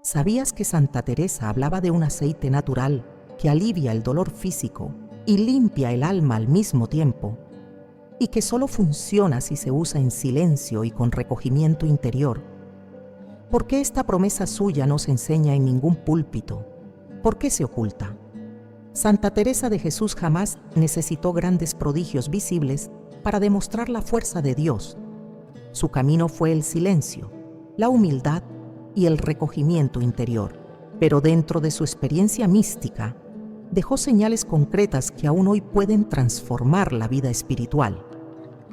¿Sabías que Santa Teresa hablaba de un aceite natural que alivia el dolor físico y limpia el alma al mismo tiempo? Y que solo funciona si se usa en silencio y con recogimiento interior. ¿Por qué esta promesa suya no se enseña en ningún púlpito? ¿Por qué se oculta? Santa Teresa de Jesús jamás necesitó grandes prodigios visibles para demostrar la fuerza de Dios. Su camino fue el silencio, la humildad y el recogimiento interior. Pero dentro de su experiencia mística, dejó señales concretas que aún hoy pueden transformar la vida espiritual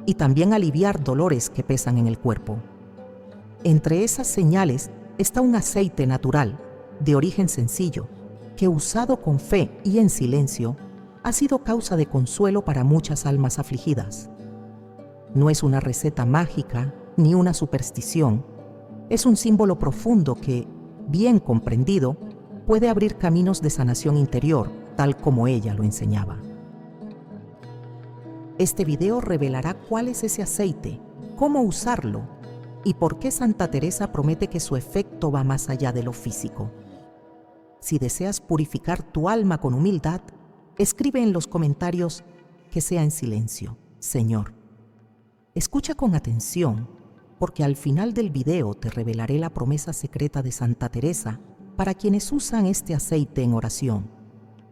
y también aliviar dolores que pesan en el cuerpo. Entre esas señales está un aceite natural, de origen sencillo, que usado con fe y en silencio, ha sido causa de consuelo para muchas almas afligidas. No es una receta mágica ni una superstición, es un símbolo profundo que, bien comprendido, puede abrir caminos de sanación interior, tal como ella lo enseñaba. Este video revelará cuál es ese aceite, cómo usarlo y por qué Santa Teresa promete que su efecto va más allá de lo físico. Si deseas purificar tu alma con humildad, escribe en los comentarios que sea en silencio, Señor. Escucha con atención, porque al final del video te revelaré la promesa secreta de Santa Teresa para quienes usan este aceite en oración.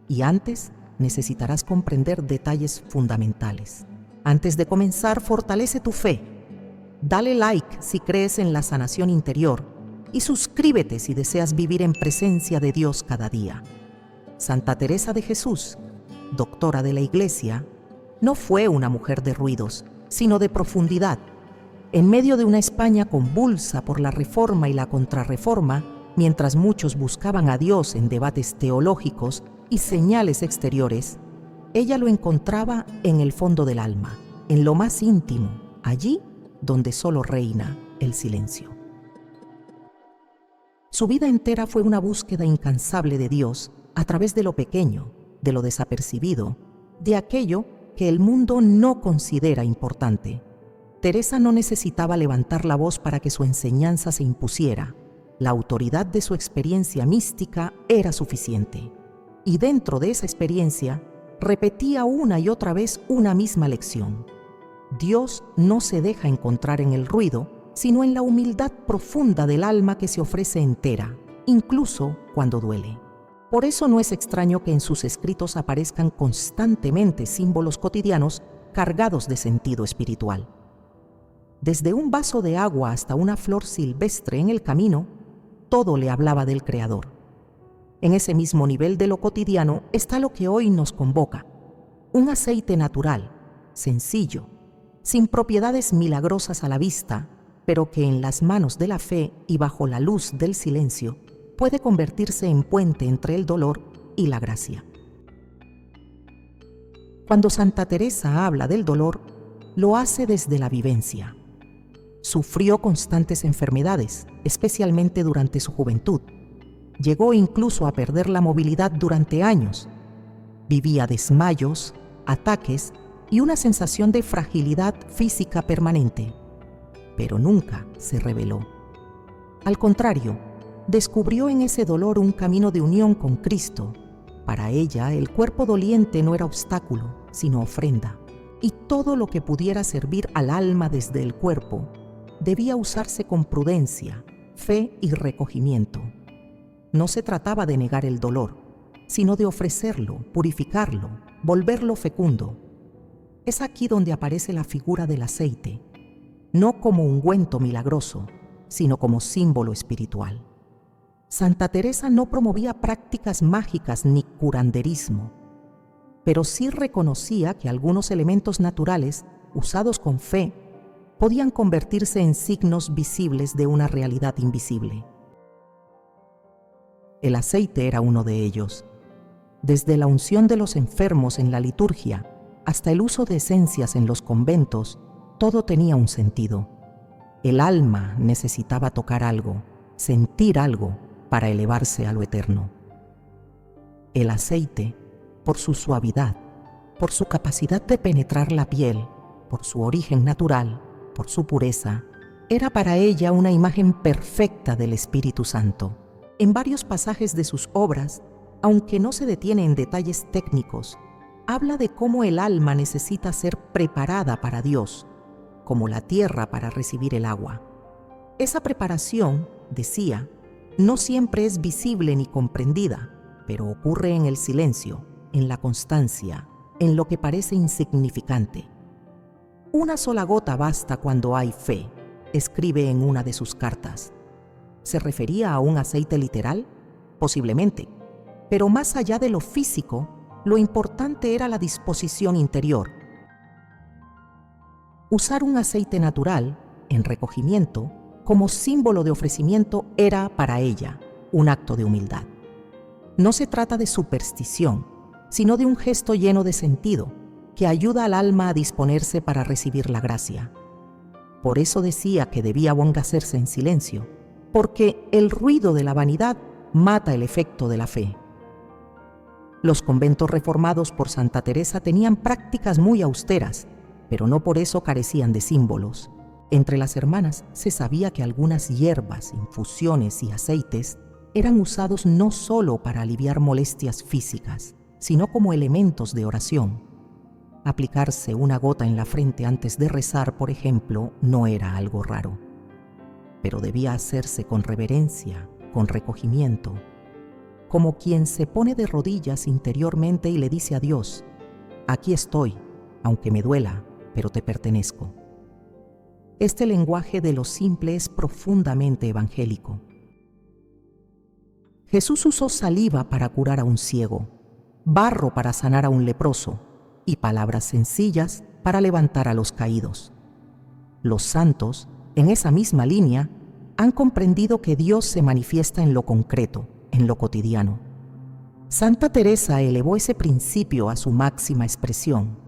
Y antes, necesitarás comprender detalles fundamentales. Antes de comenzar, fortalece tu fe. Dale like si crees en la sanación interior y suscríbete si deseas vivir en presencia de Dios cada día. Santa Teresa de Jesús, doctora de la Iglesia, no fue una mujer de ruidos, sino de profundidad. En medio de una España convulsa por la Reforma y la Contrarreforma, mientras muchos buscaban a Dios en debates teológicos y señales exteriores, ella lo encontraba en el fondo del alma, en lo más íntimo, allí donde solo reina el silencio. Su vida entera fue una búsqueda incansable de Dios a través de lo pequeño, de lo desapercibido, de aquello que el mundo no considera importante. Teresa no necesitaba levantar la voz para que su enseñanza se impusiera. La autoridad de su experiencia mística era suficiente. Y dentro de esa experiencia, repetía una y otra vez una misma lección. Dios no se deja encontrar en el ruido, sino en la humildad profunda del alma que se ofrece entera, incluso cuando duele. Por eso no es extraño que en sus escritos aparezcan constantemente símbolos cotidianos cargados de sentido espiritual. Desde un vaso de agua hasta una flor silvestre en el camino, todo le hablaba del Creador. En ese mismo nivel de lo cotidiano está lo que hoy nos convoca: un aceite natural, sencillo, sin propiedades milagrosas a la vista, pero que en las manos de la fe y bajo la luz del silencio puede convertirse en puente entre el dolor y la gracia. Cuando Santa Teresa habla del dolor, lo hace desde la vivencia. Sufrió constantes enfermedades, especialmente durante su juventud. Llegó incluso a perder la movilidad durante años. Vivía desmayos, ataques y una sensación de fragilidad física permanente. Pero nunca se rebeló. Al contrario, descubrió en ese dolor un camino de unión con Cristo. Para ella, el cuerpo doliente no era obstáculo, sino ofrenda. Y todo lo que pudiera servir al alma desde el cuerpo debía usarse con prudencia, fe y recogimiento. No se trataba de negar el dolor, sino de ofrecerlo, purificarlo, volverlo fecundo. Es aquí donde aparece la figura del aceite, no como ungüento milagroso, sino como símbolo espiritual. Santa Teresa no promovía prácticas mágicas ni curanderismo, pero sí reconocía que algunos elementos naturales, usados con fe, podían convertirse en signos visibles de una realidad invisible. El aceite era uno de ellos. Desde la unción de los enfermos en la liturgia hasta el uso de esencias en los conventos, todo tenía un sentido. El alma necesitaba tocar algo, sentir algo para elevarse a lo eterno. El aceite, por su suavidad, por su capacidad de penetrar la piel, por su origen natural, por su pureza, era para ella una imagen perfecta del Espíritu Santo. En varios pasajes de sus obras, aunque no se detiene en detalles técnicos, habla de cómo el alma necesita ser preparada para Dios, como la tierra para recibir el agua. Esa preparación, decía, no siempre es visible ni comprendida, pero ocurre en el silencio, en la constancia, en lo que parece insignificante. Una sola gota basta cuando hay fe, escribe en una de sus cartas. ¿Se refería a un aceite literal? Posiblemente, pero más allá de lo físico, lo importante era la disposición interior. Usar un aceite natural, en recogimiento, como símbolo de ofrecimiento era para ella un acto de humildad. No se trata de superstición, sino de un gesto lleno de sentido, que ayuda al alma a disponerse para recibir la gracia. Por eso decía que debía hacerse en silencio, porque el ruido de la vanidad mata el efecto de la fe. Los conventos reformados por Santa Teresa tenían prácticas muy austeras, pero no por eso carecían de símbolos. Entre las hermanas se sabía que algunas hierbas, infusiones y aceites eran usados no solo para aliviar molestias físicas, sino como elementos de oración. Aplicarse una gota en la frente antes de rezar, por ejemplo, no era algo raro, pero debía hacerse con reverencia, con recogimiento, como quien se pone de rodillas interiormente y le dice a Dios: aquí estoy, aunque me duela, pero te pertenezco. Este lenguaje de lo simple es profundamente evangélico. Jesús usó saliva para curar a un ciego, barro para sanar a un leproso y palabras sencillas para levantar a los caídos. Los santos, en esa misma línea, han comprendido que Dios se manifiesta en lo concreto, en lo cotidiano. Santa Teresa elevó ese principio a su máxima expresión: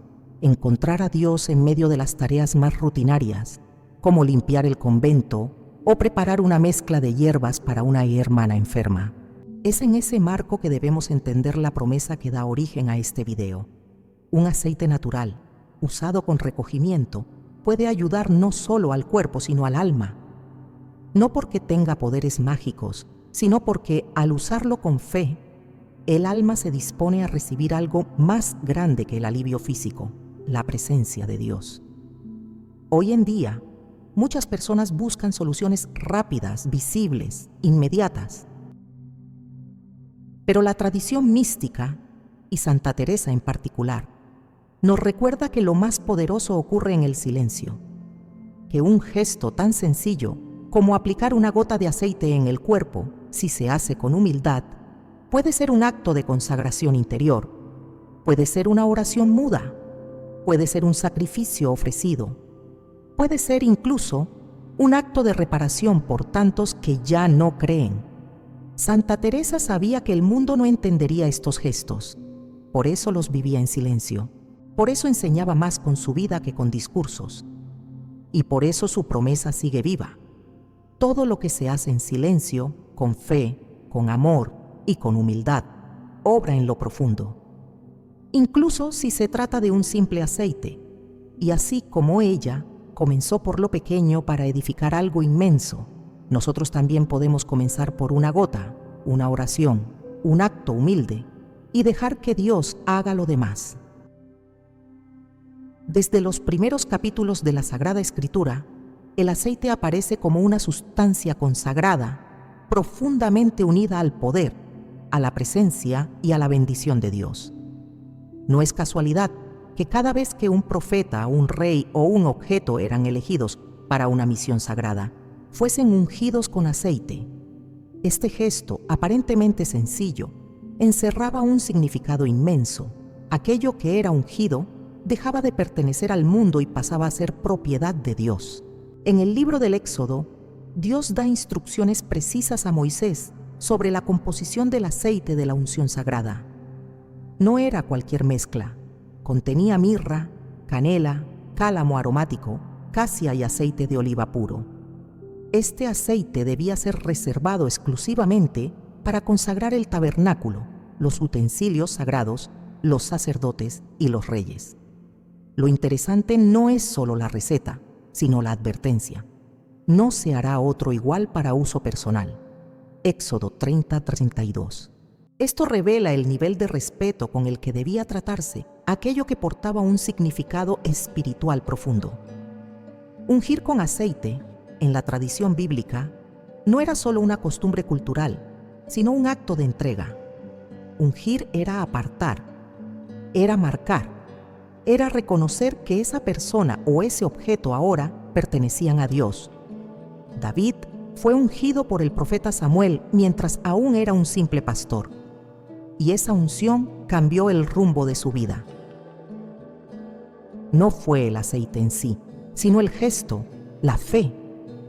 encontrar a Dios en medio de las tareas más rutinarias, como limpiar el convento o preparar una mezcla de hierbas para una hermana enferma. Es en ese marco que debemos entender la promesa que da origen a este video. Un aceite natural, usado con recogimiento, puede ayudar no solo al cuerpo, sino al alma. No porque tenga poderes mágicos, sino porque al usarlo con fe, el alma se dispone a recibir algo más grande que el alivio físico, la presencia de Dios. Hoy en día, muchas personas buscan soluciones rápidas, visibles, inmediatas. Pero la tradición mística, y Santa Teresa en particular, nos recuerda que lo más poderoso ocurre en el silencio, que un gesto tan sencillo como aplicar una gota de aceite en el cuerpo, si se hace con humildad, puede ser un acto de consagración interior, puede ser una oración muda, puede ser un sacrificio ofrecido, puede ser incluso un acto de reparación por tantos que ya no creen. Santa Teresa sabía que el mundo no entendería estos gestos, por eso los vivía en silencio, por eso enseñaba más con su vida que con discursos, y por eso su promesa sigue viva. Todo lo que se hace en silencio, con fe, con amor y con humildad, obra en lo profundo, incluso si se trata de un simple aceite, y así como ella comenzó por lo pequeño para edificar algo inmenso, nosotros también podemos comenzar por una gota, una oración, un acto humilde y dejar que Dios haga lo demás. Desde los primeros capítulos de la Sagrada Escritura, el aceite aparece como una sustancia consagrada, profundamente unida al poder, a la presencia y a la bendición de Dios. No es casualidad que cada vez que un profeta, un rey o un objeto eran elegidos para una misión sagrada, fuesen ungidos con aceite. Este gesto, aparentemente sencillo, encerraba un significado inmenso. Aquello que era ungido dejaba de pertenecer al mundo y pasaba a ser propiedad de Dios. En el libro del Éxodo, Dios da instrucciones precisas a Moisés sobre la composición del aceite de la unción sagrada. No era cualquier mezcla. Contenía mirra, canela, cálamo aromático, casia y aceite de oliva puro. Este aceite debía ser reservado exclusivamente para consagrar el tabernáculo, los utensilios sagrados, los sacerdotes y los reyes. Lo interesante no es solo la receta, sino la advertencia. No se hará otro igual para uso personal. Éxodo 30:32. Esto revela el nivel de respeto con el que debía tratarse aquello que portaba un significado espiritual profundo. Ungir con aceite, en la tradición bíblica, no era solo una costumbre cultural, sino un acto de entrega. Ungir era apartar, era marcar, era reconocer que esa persona o ese objeto ahora pertenecían a Dios. David fue ungido por el profeta Samuel mientras aún era un simple pastor, y esa unción cambió el rumbo de su vida. No fue el aceite en sí, sino el gesto, la fe,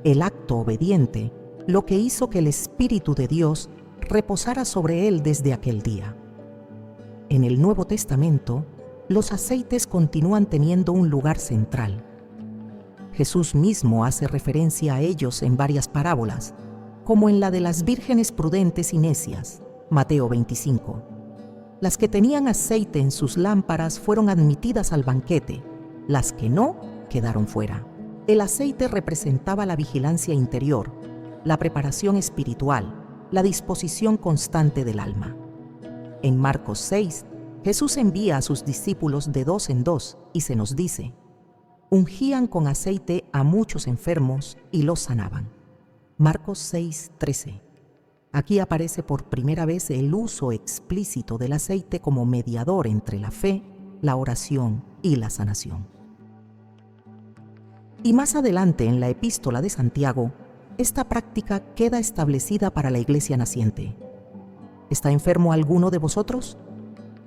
el acto obediente, lo que hizo que el Espíritu de Dios reposara sobre él desde aquel día. En el Nuevo Testamento, los aceites continúan teniendo un lugar central. Jesús mismo hace referencia a ellos en varias parábolas, como en la de las vírgenes prudentes y necias, Mateo 25. Las que tenían aceite en sus lámparas fueron admitidas al banquete, las que no quedaron fuera. El aceite representaba la vigilancia interior, la preparación espiritual, la disposición constante del alma. En Marcos 6, Jesús envía a sus discípulos de 2 en 2 y se nos dice: ungían con aceite a muchos enfermos y los sanaban. Marcos 6:13. Aquí aparece por primera vez el uso explícito del aceite como mediador entre la fe, la oración y la sanación. Y más adelante en la Epístola de Santiago, esta práctica queda establecida para la iglesia naciente. ¿Está enfermo alguno de vosotros?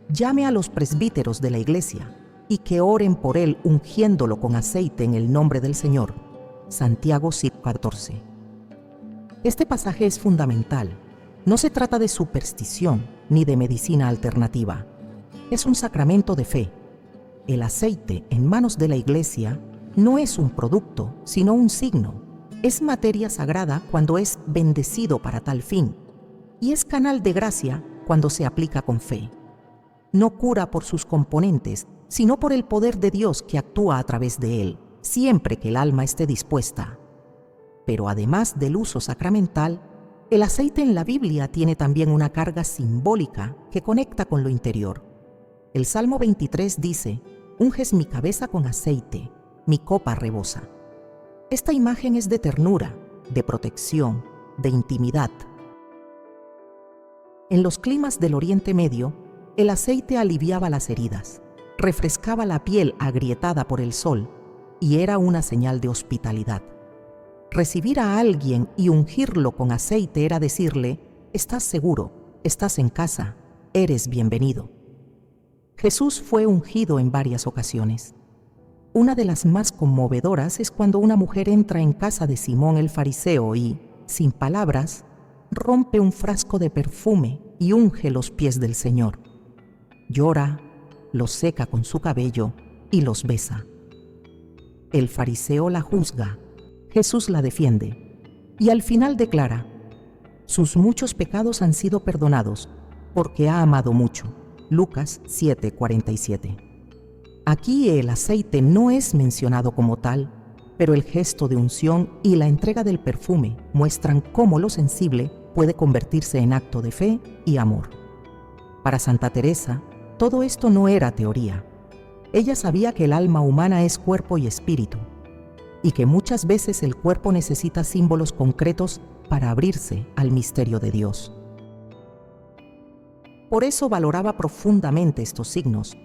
Llame a los presbíteros de la iglesia y que oren por él ungiéndolo con aceite en el nombre del Señor. Santiago 5:14. Este pasaje es fundamental. No se trata de superstición ni de medicina alternativa. Es un sacramento de fe. El aceite en manos de la iglesia no es un producto, sino un signo. Es materia sagrada cuando es bendecido para tal fin, y es canal de gracia cuando se aplica con fe. No cura por sus componentes, sino por el poder de Dios que actúa a través de él, siempre que el alma esté dispuesta. Pero además del uso sacramental, el aceite en la Biblia tiene también una carga simbólica que conecta con lo interior. El Salmo 23 dice: «Unges mi cabeza con aceite, mi copa rebosa». Esta imagen es de ternura, de protección, de intimidad. En los climas del Oriente Medio, el aceite aliviaba las heridas, refrescaba la piel agrietada por el sol y era una señal de hospitalidad. Recibir a alguien y ungirlo con aceite era decirle: estás seguro, estás en casa, eres bienvenido. Jesús fue ungido en varias ocasiones. Una de las más conmovedoras es cuando una mujer entra en casa de Simón el fariseo y, sin palabras, rompe un frasco de perfume y unge los pies del Señor. Llora, los seca con su cabello y los besa. El fariseo la juzga, Jesús la defiende y al final declara: sus muchos pecados han sido perdonados porque ha amado mucho. Lucas 7:47. Aquí el aceite no es mencionado como tal, pero el gesto de unción y la entrega del perfume muestran cómo lo sensible puede convertirse en acto de fe y amor. Para Santa Teresa, todo esto no era teoría. Ella sabía que el alma humana es cuerpo y espíritu, y que muchas veces el cuerpo necesita símbolos concretos para abrirse al misterio de Dios. Por eso valoraba profundamente estos signos,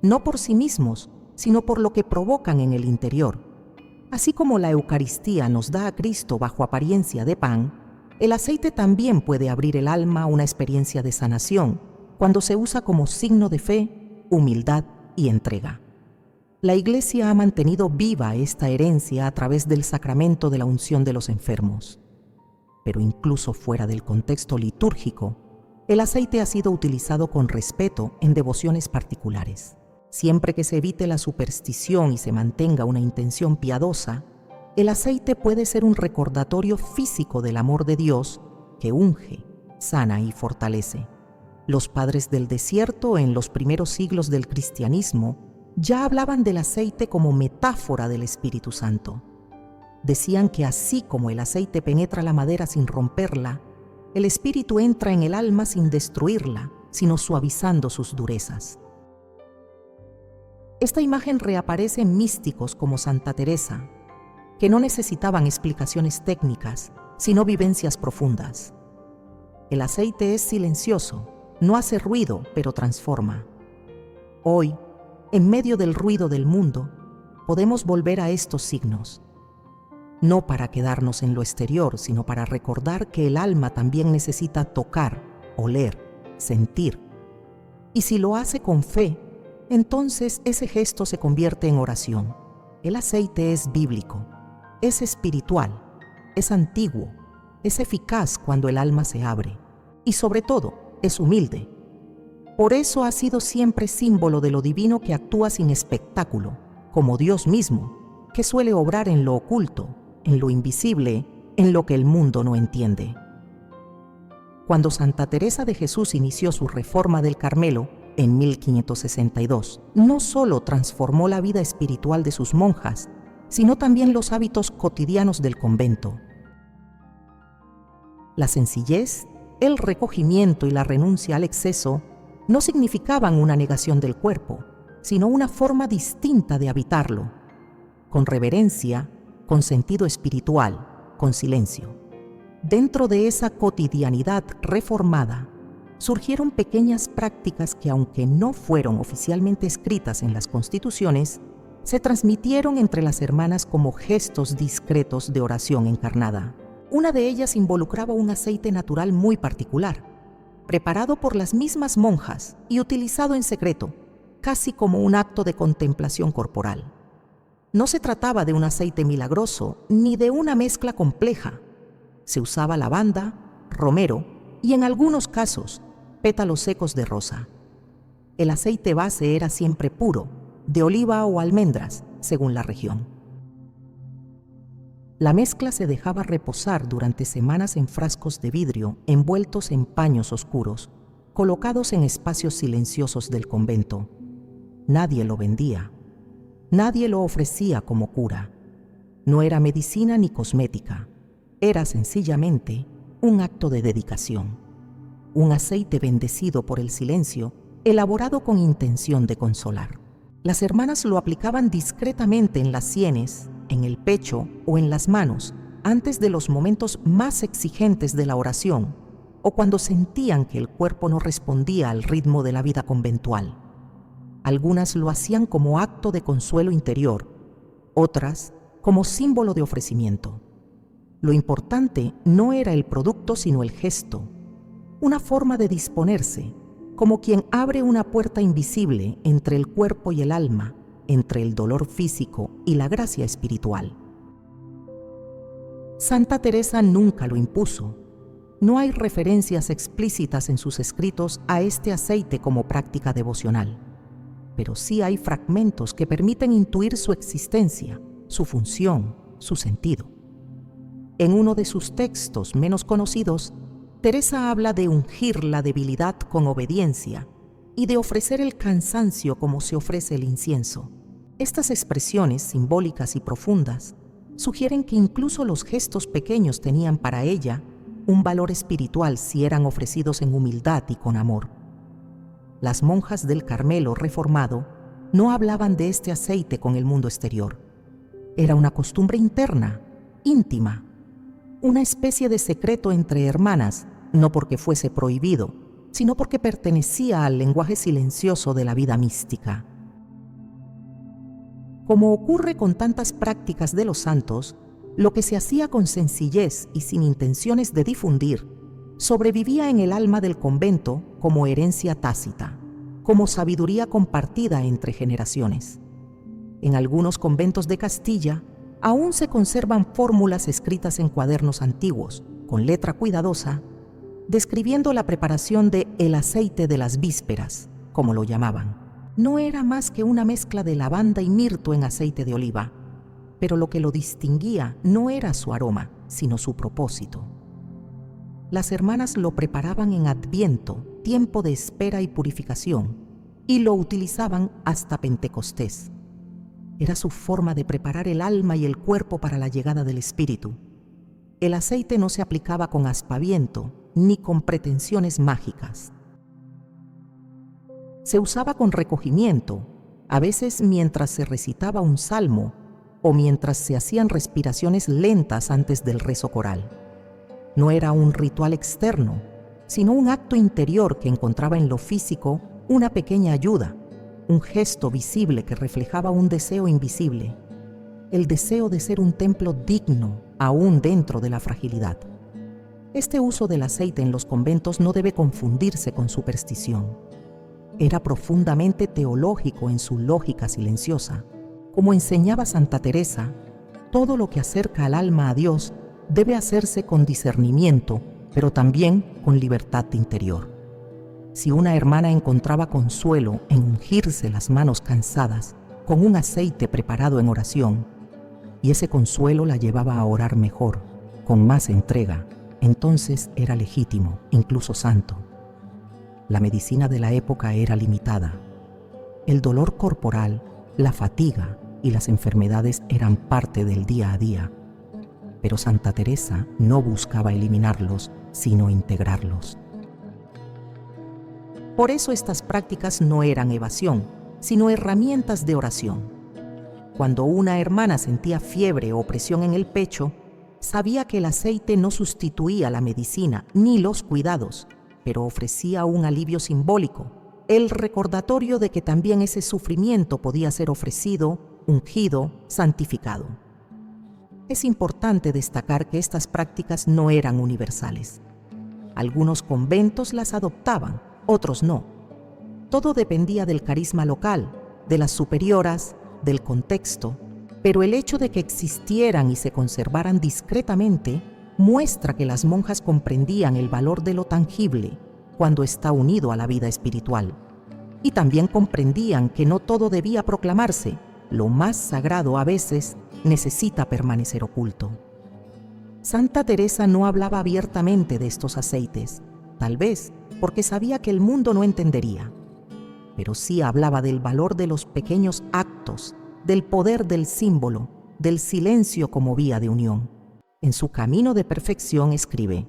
no por sí mismos, sino por lo que provocan en el interior. Así como la Eucaristía nos da a Cristo bajo apariencia de pan, el aceite también puede abrir el alma a una experiencia de sanación, cuando se usa como signo de fe, humildad y entrega. La Iglesia ha mantenido viva esta herencia a través del sacramento de la unción de los enfermos. Pero incluso fuera del contexto litúrgico, el aceite ha sido utilizado con respeto en devociones particulares. Siempre que se evite la superstición y se mantenga una intención piadosa, el aceite puede ser un recordatorio físico del amor de Dios que unge, sana y fortalece. Los padres del desierto en los primeros siglos del cristianismo ya hablaban del aceite como metáfora del Espíritu Santo. Decían que así como el aceite penetra la madera sin romperla, el espíritu entra en el alma sin destruirla, sino suavizando sus durezas. Esta imagen reaparece en místicos como Santa Teresa, que no necesitaban explicaciones técnicas, sino vivencias profundas. El aceite es silencioso, no hace ruido, pero transforma. Hoy, en medio del ruido del mundo, podemos volver a estos signos, no para quedarnos en lo exterior, sino para recordar que el alma también necesita tocar, oler, sentir. Y si lo hace con fe, entonces ese gesto se convierte en oración. El aceite es bíblico, es espiritual, es antiguo, es eficaz cuando el alma se abre y sobre todo es humilde. Por eso ha sido siempre símbolo de lo divino que actúa sin espectáculo, como Dios mismo, que suele obrar en lo oculto, en lo invisible, en lo que el mundo no entiende. Cuando Santa Teresa de Jesús inició su reforma del Carmelo en 1562, no solo transformó la vida espiritual de sus monjas, sino también los hábitos cotidianos del convento. La sencillez, el recogimiento y la renuncia al exceso no significaban una negación del cuerpo, sino una forma distinta de habitarlo, con reverencia, con sentido espiritual, con silencio. Dentro de esa cotidianidad reformada, surgieron pequeñas prácticas que, aunque no fueron oficialmente escritas en las constituciones, se transmitieron entre las hermanas como gestos discretos de oración encarnada. Una de ellas involucraba un aceite natural muy particular, preparado por las mismas monjas y utilizado en secreto, casi como un acto de contemplación corporal. No se trataba de un aceite milagroso ni de una mezcla compleja. Se usaba lavanda, romero y, en algunos casos, pétalos secos de rosa. El aceite base era siempre puro, de oliva o almendras, según la región. La mezcla se dejaba reposar durante semanas en frascos de vidrio envueltos en paños oscuros, colocados en espacios silenciosos del convento. Nadie lo vendía. Nadie lo ofrecía como cura. No era medicina ni cosmética. Era sencillamente un acto de dedicación. Un aceite bendecido por el silencio, elaborado con intención de consolar. Las hermanas lo aplicaban discretamente en las sienes, en el pecho o en las manos, antes de los momentos más exigentes de la oración, o cuando sentían que el cuerpo no respondía al ritmo de la vida conventual. Algunas lo hacían como acto de consuelo interior, otras como símbolo de ofrecimiento. Lo importante no era el producto, sino el gesto, una forma de disponerse, como quien abre una puerta invisible entre el cuerpo y el alma, entre el dolor físico y la gracia espiritual. Santa Teresa nunca lo impuso. No hay referencias explícitas en sus escritos a este aceite como práctica devocional, pero sí hay fragmentos que permiten intuir su existencia, su función, su sentido. En uno de sus textos menos conocidos, Teresa habla de ungir la debilidad con obediencia y de ofrecer el cansancio como se ofrece el incienso. Estas expresiones simbólicas y profundas sugieren que incluso los gestos pequeños tenían para ella un valor espiritual si eran ofrecidos en humildad y con amor. Las monjas del Carmelo reformado no hablaban de este aceite con el mundo exterior. Era una costumbre interna, íntima, una especie de secreto entre hermanas, no porque fuese prohibido, sino porque pertenecía al lenguaje silencioso de la vida mística. Como ocurre con tantas prácticas de los santos, lo que se hacía con sencillez y sin intenciones de difundir, sobrevivía en el alma del convento como herencia tácita, como sabiduría compartida entre generaciones. En algunos conventos de Castilla aún se conservan fórmulas escritas en cuadernos antiguos, con letra cuidadosa, describiendo la preparación de el aceite de las vísperas, como lo llamaban. No era más que una mezcla de lavanda y mirto en aceite de oliva, pero lo que lo distinguía no era su aroma, sino su propósito. Las hermanas lo preparaban en Adviento, tiempo de espera y purificación, y lo utilizaban hasta Pentecostés. Era su forma de preparar el alma y el cuerpo para la llegada del Espíritu. El aceite no se aplicaba con aspaviento, ni con pretensiones mágicas. Se usaba con recogimiento, a veces mientras se recitaba un salmo o mientras se hacían respiraciones lentas antes del rezo coral. No era un ritual externo, sino un acto interior que encontraba en lo físico una pequeña ayuda, un gesto visible que reflejaba un deseo invisible, el deseo de ser un templo digno aún dentro de la fragilidad. Este uso del aceite en los conventos no debe confundirse con superstición. Era profundamente teológico en su lógica silenciosa. Como enseñaba Santa Teresa, todo lo que acerca al alma a Dios debe hacerse con discernimiento, pero también con libertad interior. Si una hermana encontraba consuelo en ungirse las manos cansadas con un aceite preparado en oración, y ese consuelo la llevaba a orar mejor, con más entrega, entonces era legítimo, incluso santo. La medicina de la época era limitada. El dolor corporal, la fatiga y las enfermedades eran parte del día a día. Pero Santa Teresa no buscaba eliminarlos, sino integrarlos. Por eso estas prácticas no eran evasión, sino herramientas de oración. Cuando una hermana sentía fiebre o presión en el pecho, sabía que el aceite no sustituía la medicina ni los cuidados, pero ofrecía un alivio simbólico, el recordatorio de que también ese sufrimiento podía ser ofrecido, ungido, santificado. Es importante destacar que estas prácticas no eran universales. Algunos conventos las adoptaban, otros no. Todo dependía del carisma local, de las superioras, del contexto, pero el hecho de que existieran y se conservaran discretamente muestra que las monjas comprendían el valor de lo tangible cuando está unido a la vida espiritual, y también comprendían que no todo debía proclamarse, lo más sagrado a veces necesita permanecer oculto. Santa Teresa no hablaba abiertamente de estos aceites, tal vez porque sabía que el mundo no entendería, pero sí hablaba del valor de los pequeños actos, del poder del símbolo, del silencio como vía de unión. En su Camino de Perfección escribe: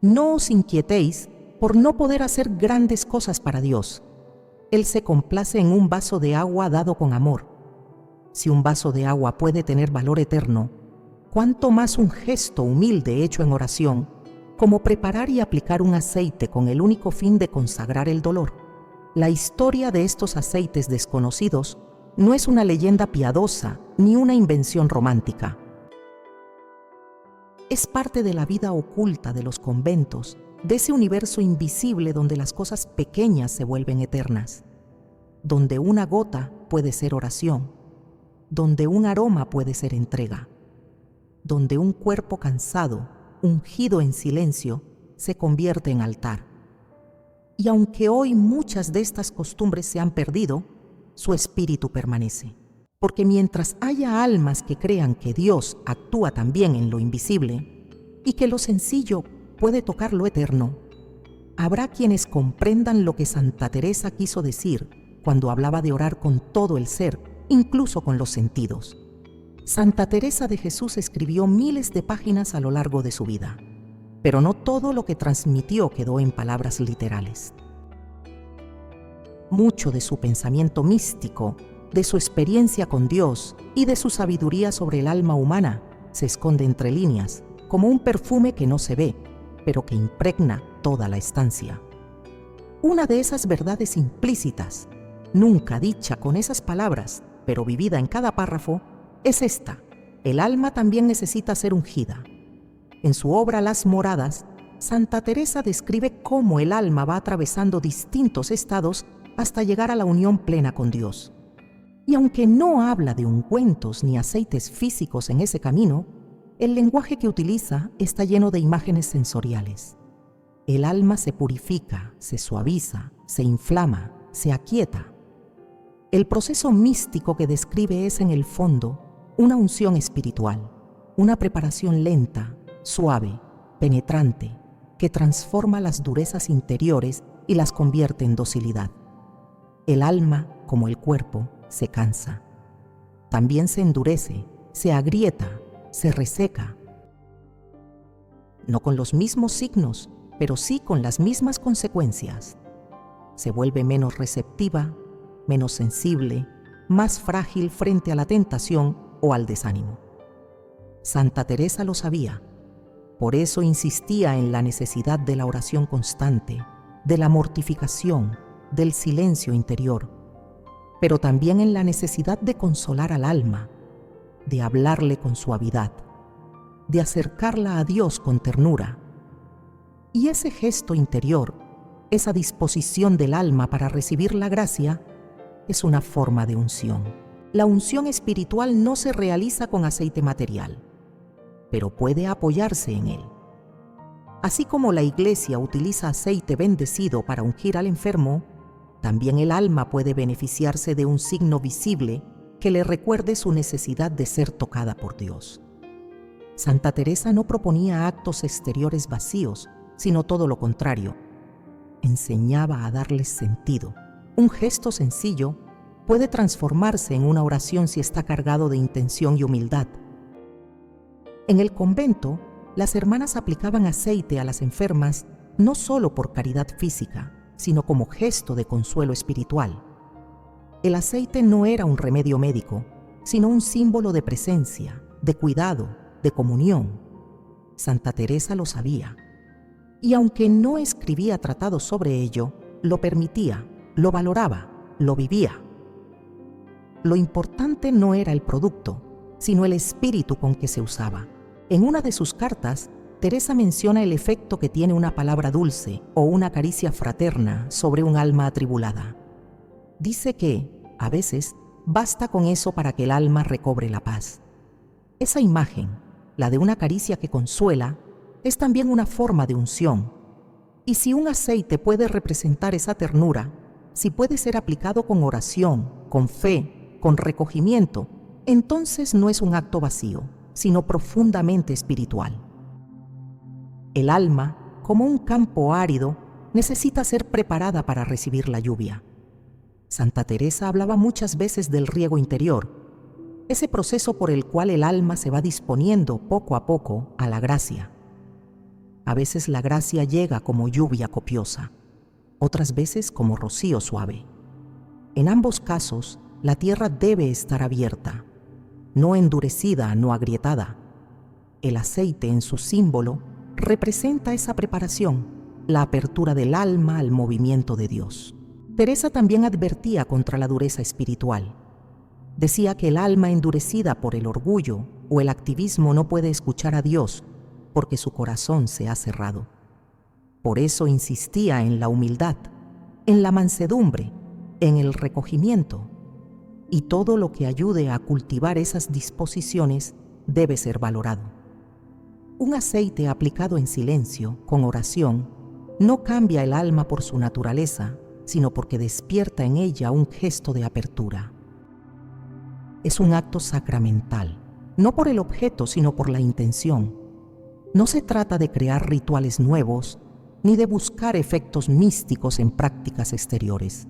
«No os inquietéis por no poder hacer grandes cosas para Dios. Él se complace en un vaso de agua dado con amor. Si un vaso de agua puede tener valor eterno, ¿cuánto más un gesto humilde hecho en oración, como preparar y aplicar un aceite con el único fin de consagrar el dolor? La historia de estos aceites desconocidos no es una leyenda piadosa ni una invención romántica. Es parte de la vida oculta de los conventos, de ese universo invisible donde las cosas pequeñas se vuelven eternas, donde una gota puede ser oración, donde un aroma puede ser entrega, donde un cuerpo cansado, ungido en silencio, se convierte en altar. Y aunque hoy muchas de estas costumbres se han perdido, su espíritu permanece. Porque mientras haya almas que crean que Dios actúa también en lo invisible y que lo sencillo puede tocar lo eterno, habrá quienes comprendan lo que Santa Teresa quiso decir cuando hablaba de orar con todo el ser, incluso con los sentidos. Santa Teresa de Jesús escribió miles de páginas a lo largo de su vida, pero no todo lo que transmitió quedó en palabras literales. Mucho de su pensamiento místico, de su experiencia con Dios y de su sabiduría sobre el alma humana se esconde entre líneas, como un perfume que no se ve, pero que impregna toda la estancia. Una de esas verdades implícitas, nunca dicha con esas palabras, pero vivida en cada párrafo, es esta: el alma también necesita ser ungida. En su obra Las Moradas, Santa Teresa describe cómo el alma va atravesando distintos estados hasta llegar a la unión plena con Dios. Y aunque no habla de ungüentos ni aceites físicos en ese camino, el lenguaje que utiliza está lleno de imágenes sensoriales. El alma se purifica, se suaviza, se inflama, se aquieta. El proceso místico que describe es, en el fondo, una unción espiritual, una preparación lenta, suave, penetrante, que transforma las durezas interiores y las convierte en docilidad. El alma, como el cuerpo, se cansa. También se endurece, se agrieta, se reseca. No con los mismos signos, pero sí con las mismas consecuencias. Se vuelve menos receptiva, menos sensible, más frágil frente a la tentación o al desánimo. Santa Teresa lo sabía. Por eso insistía en la necesidad de la oración constante, de la mortificación, del silencio interior, pero también en la necesidad de consolar al alma, de hablarle con suavidad, de acercarla a Dios con ternura. Y ese gesto interior, esa disposición del alma para recibir la gracia, es una forma de unción. La unción espiritual no se realiza con aceite material, pero puede apoyarse en él. Así como la Iglesia utiliza aceite bendecido para ungir al enfermo, también el alma puede beneficiarse de un signo visible que le recuerde su necesidad de ser tocada por Dios. Santa Teresa no proponía actos exteriores vacíos, sino todo lo contrario. Enseñaba a darles sentido. Un gesto sencillo puede transformarse en una oración si está cargado de intención y humildad. En el convento, las hermanas aplicaban aceite a las enfermas no solo por caridad física, sino como gesto de consuelo espiritual. El aceite no era un remedio médico, sino un símbolo de presencia, de cuidado, de comunión. Santa Teresa lo sabía. Y aunque no escribía tratados sobre ello, lo permitía, lo valoraba, lo vivía. Lo importante no era el producto, sino el espíritu con que se usaba. En una de sus cartas, Teresa menciona el efecto que tiene una palabra dulce o una caricia fraterna sobre un alma atribulada. Dice que, a veces, basta con eso para que el alma recobre la paz. Esa imagen, la de una caricia que consuela, es también una forma de unción. Y si un aceite puede representar esa ternura, si puede ser aplicado con oración, con fe, con recogimiento, entonces no es un acto vacío, sino profundamente espiritual. El alma, como un campo árido, necesita ser preparada para recibir la lluvia. Santa Teresa hablaba muchas veces del riego interior, ese proceso por el cual el alma se va disponiendo poco a poco a la gracia. A veces la gracia llega como lluvia copiosa, otras veces como rocío suave. En ambos casos, la tierra debe estar abierta, no endurecida, no agrietada. El aceite en su símbolo representa esa preparación, la apertura del alma al movimiento de Dios. Teresa también advertía contra la dureza espiritual. Decía que el alma endurecida por el orgullo o el activismo no puede escuchar a Dios porque su corazón se ha cerrado. Por eso insistía en la humildad, en la mansedumbre, en el recogimiento, y todo lo que ayude a cultivar esas disposiciones debe ser valorado. Un aceite aplicado en silencio, con oración, no cambia el alma por su naturaleza, sino porque despierta en ella un gesto de apertura. Es un acto sacramental, no por el objeto, sino por la intención. No se trata de crear rituales nuevos, ni de buscar efectos místicos en prácticas exteriores.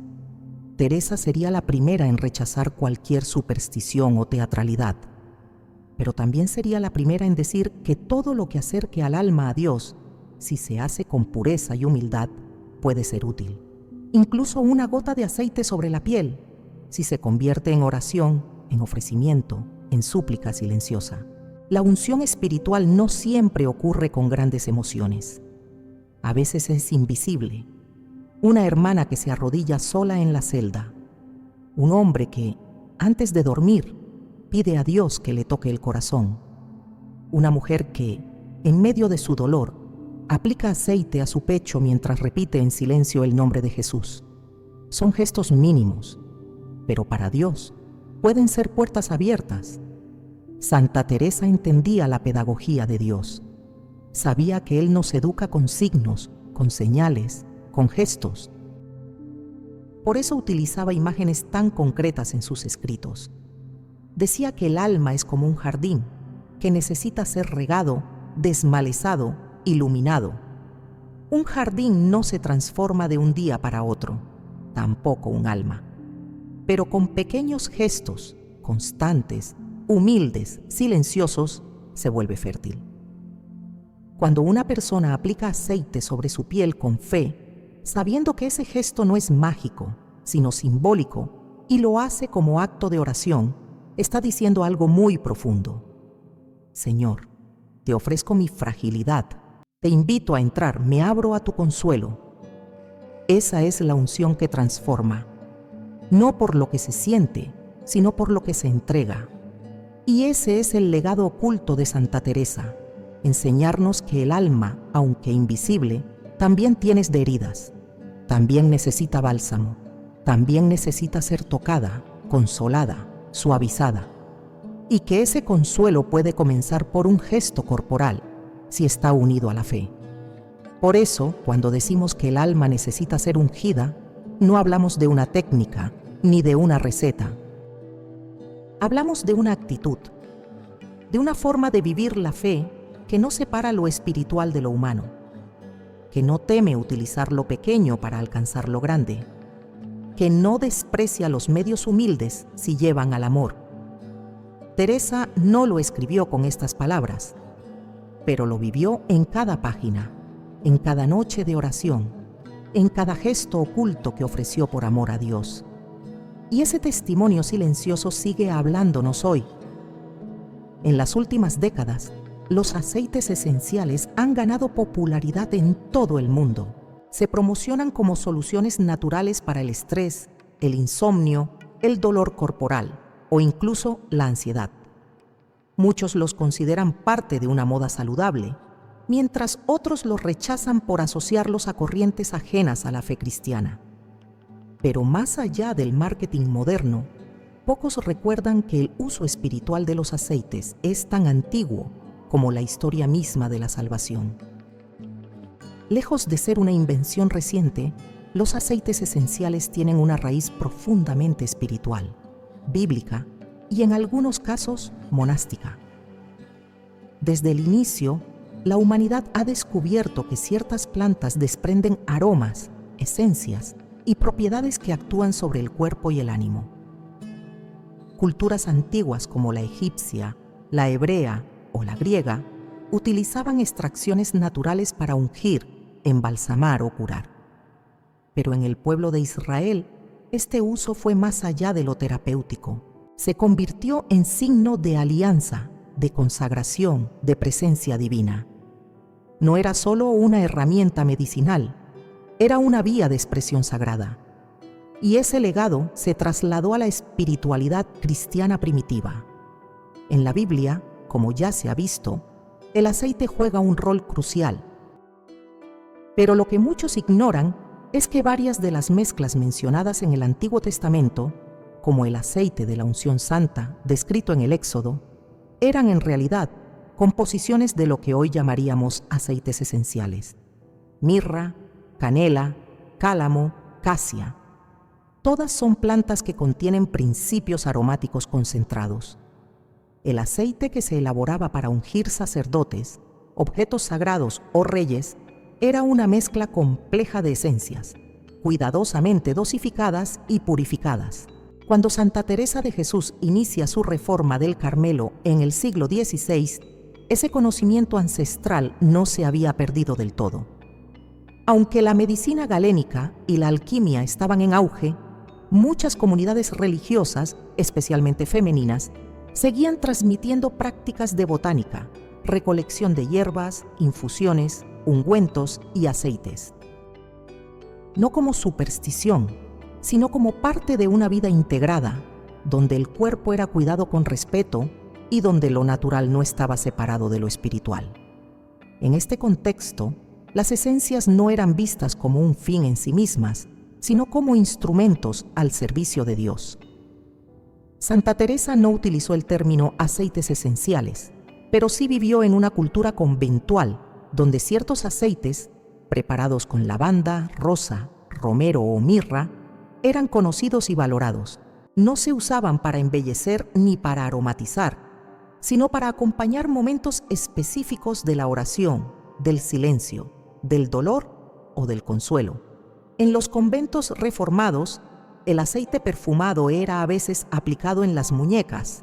Teresa sería la primera en rechazar cualquier superstición o teatralidad, pero también sería la primera en decir que todo lo que acerque al alma a Dios, si se hace con pureza y humildad, puede ser útil. Incluso una gota de aceite sobre la piel, si se convierte en oración, en ofrecimiento, en súplica silenciosa. La unción espiritual no siempre ocurre con grandes emociones. A veces es invisible. Una hermana que se arrodilla sola en la celda. Un hombre que, antes de dormir, pide a Dios que le toque el corazón. Una mujer que, en medio de su dolor, aplica aceite a su pecho mientras repite en silencio el nombre de Jesús. Son gestos mínimos, pero para Dios pueden ser puertas abiertas. Santa Teresa entendía la pedagogía de Dios. Sabía que Él nos educa con signos, con señales, con gestos. Por eso utilizaba imágenes tan concretas en sus escritos. Decía que el alma es como un jardín, que necesita ser regado, desmalezado, iluminado. Un jardín no se transforma de un día para otro, tampoco un alma. Pero con pequeños gestos, constantes, humildes, silenciosos, se vuelve fértil. Cuando una persona aplica aceite sobre su piel con fe, sabiendo que ese gesto no es mágico, sino simbólico, y lo hace como acto de oración, está diciendo algo muy profundo. Señor, te ofrezco mi fragilidad, te invito a entrar, me abro a tu consuelo. Esa es la unción que transforma, no por lo que se siente, sino por lo que se entrega. Y ese es el legado oculto de Santa Teresa, enseñarnos que el alma, aunque invisible, también tiene heridas, también necesita bálsamo, también necesita ser tocada, consolada, suavizada, y que ese consuelo puede comenzar por un gesto corporal, si está unido a la fe. Por eso, cuando decimos que el alma necesita ser ungida, no hablamos de una técnica ni de una receta. Hablamos de una actitud, de una forma de vivir la fe que no separa lo espiritual de lo humano, que no teme utilizar lo pequeño para alcanzar lo grande, que no desprecia los medios humildes si llevan al amor. Teresa no lo escribió con estas palabras, pero lo vivió en cada página, en cada noche de oración, en cada gesto oculto que ofreció por amor a Dios. Y ese testimonio silencioso sigue hablándonos hoy. En las últimas décadas, los aceites esenciales han ganado popularidad en todo el mundo. Se promocionan como soluciones naturales para el estrés, el insomnio, el dolor corporal o incluso la ansiedad. Muchos los consideran parte de una moda saludable, mientras otros los rechazan por asociarlos a corrientes ajenas a la fe cristiana. Pero más allá del marketing moderno, pocos recuerdan que el uso espiritual de los aceites es tan antiguo como la historia misma de la salvación. Lejos de ser una invención reciente, los aceites esenciales tienen una raíz profundamente espiritual, bíblica y en algunos casos monástica. Desde el inicio, la humanidad ha descubierto que ciertas plantas desprenden aromas, esencias y propiedades que actúan sobre el cuerpo y el ánimo. Culturas antiguas como la egipcia, la hebrea o la griega utilizaban extracciones naturales para ungir, embalsamar o curar. Pero en el pueblo de Israel, este uso fue más allá de lo terapéutico. Se convirtió en signo de alianza, de consagración, de presencia divina. No era solo una herramienta medicinal, era una vía de expresión sagrada. Y ese legado se trasladó a la espiritualidad cristiana primitiva. En la Biblia, como ya se ha visto, el aceite juega un rol crucial. Pero lo que muchos ignoran es que varias de las mezclas mencionadas en el Antiguo Testamento, como el aceite de la unción santa descrito en el Éxodo, eran en realidad composiciones de lo que hoy llamaríamos aceites esenciales: mirra, canela, cálamo, casia. Todas son plantas que contienen principios aromáticos concentrados. El aceite que se elaboraba para ungir sacerdotes, objetos sagrados o reyes era una mezcla compleja de esencias, cuidadosamente dosificadas y purificadas. Cuando Santa Teresa de Jesús inicia su reforma del Carmelo en el siglo XVI, ese conocimiento ancestral no se había perdido del todo. Aunque la medicina galénica y la alquimia estaban en auge, muchas comunidades religiosas, especialmente femeninas, seguían transmitiendo prácticas de botánica, recolección de hierbas, infusiones, ungüentos y aceites. No como superstición, sino como parte de una vida integrada, donde el cuerpo era cuidado con respeto y donde lo natural no estaba separado de lo espiritual. En este contexto, las esencias no eran vistas como un fin en sí mismas, sino como instrumentos al servicio de Dios. Santa Teresa no utilizó el término aceites esenciales, pero sí vivió en una cultura conventual, donde ciertos aceites, preparados con lavanda, rosa, romero o mirra, eran conocidos y valorados. No se usaban para embellecer ni para aromatizar, sino para acompañar momentos específicos de la oración, del silencio, del dolor o del consuelo. En los conventos reformados, el aceite perfumado era a veces aplicado en las muñecas,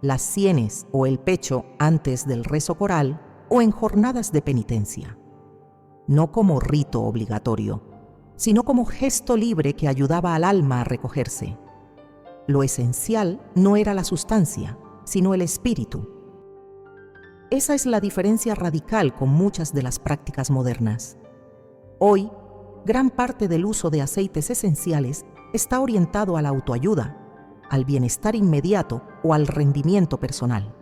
las sienes o el pecho antes del rezo coral o en jornadas de penitencia, no como rito obligatorio, sino como gesto libre que ayudaba al alma a recogerse. Lo esencial no era la sustancia, sino el espíritu. Esa es la diferencia radical con muchas de las prácticas modernas. Hoy, gran parte del uso de aceites esenciales está orientado a la autoayuda, al bienestar inmediato o al rendimiento personal.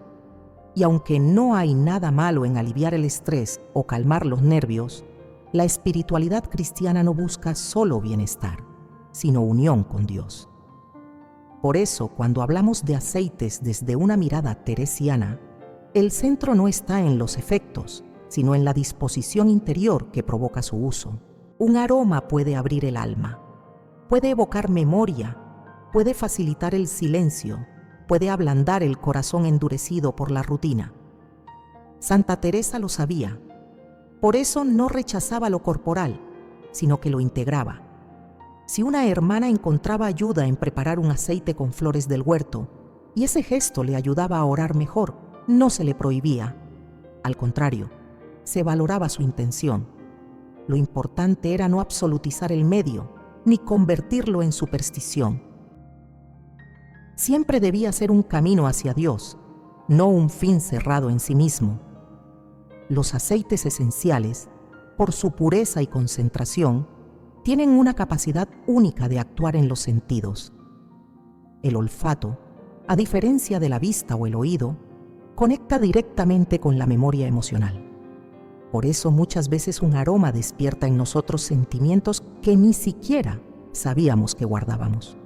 Y aunque no hay nada malo en aliviar el estrés o calmar los nervios, la espiritualidad cristiana no busca solo bienestar, sino unión con Dios. Por eso, cuando hablamos de aceites desde una mirada teresiana, el centro no está en los efectos, sino en la disposición interior que provoca su uso. Un aroma puede abrir el alma, puede evocar memoria, puede facilitar el silencio, puede ablandar el corazón endurecido por la rutina. Santa Teresa lo sabía. Por eso no rechazaba lo corporal, sino que lo integraba. Si una hermana encontraba ayuda en preparar un aceite con flores del huerto, y ese gesto le ayudaba a orar mejor, no se le prohibía. Al contrario, se valoraba su intención. Lo importante era no absolutizar el medio, ni convertirlo en superstición. Siempre debía ser un camino hacia Dios, no un fin cerrado en sí mismo. Los aceites esenciales, por su pureza y concentración, tienen una capacidad única de actuar en los sentidos. El olfato, a diferencia de la vista o el oído, conecta directamente con la memoria emocional. Por eso muchas veces un aroma despierta en nosotros sentimientos que ni siquiera sabíamos que guardábamos.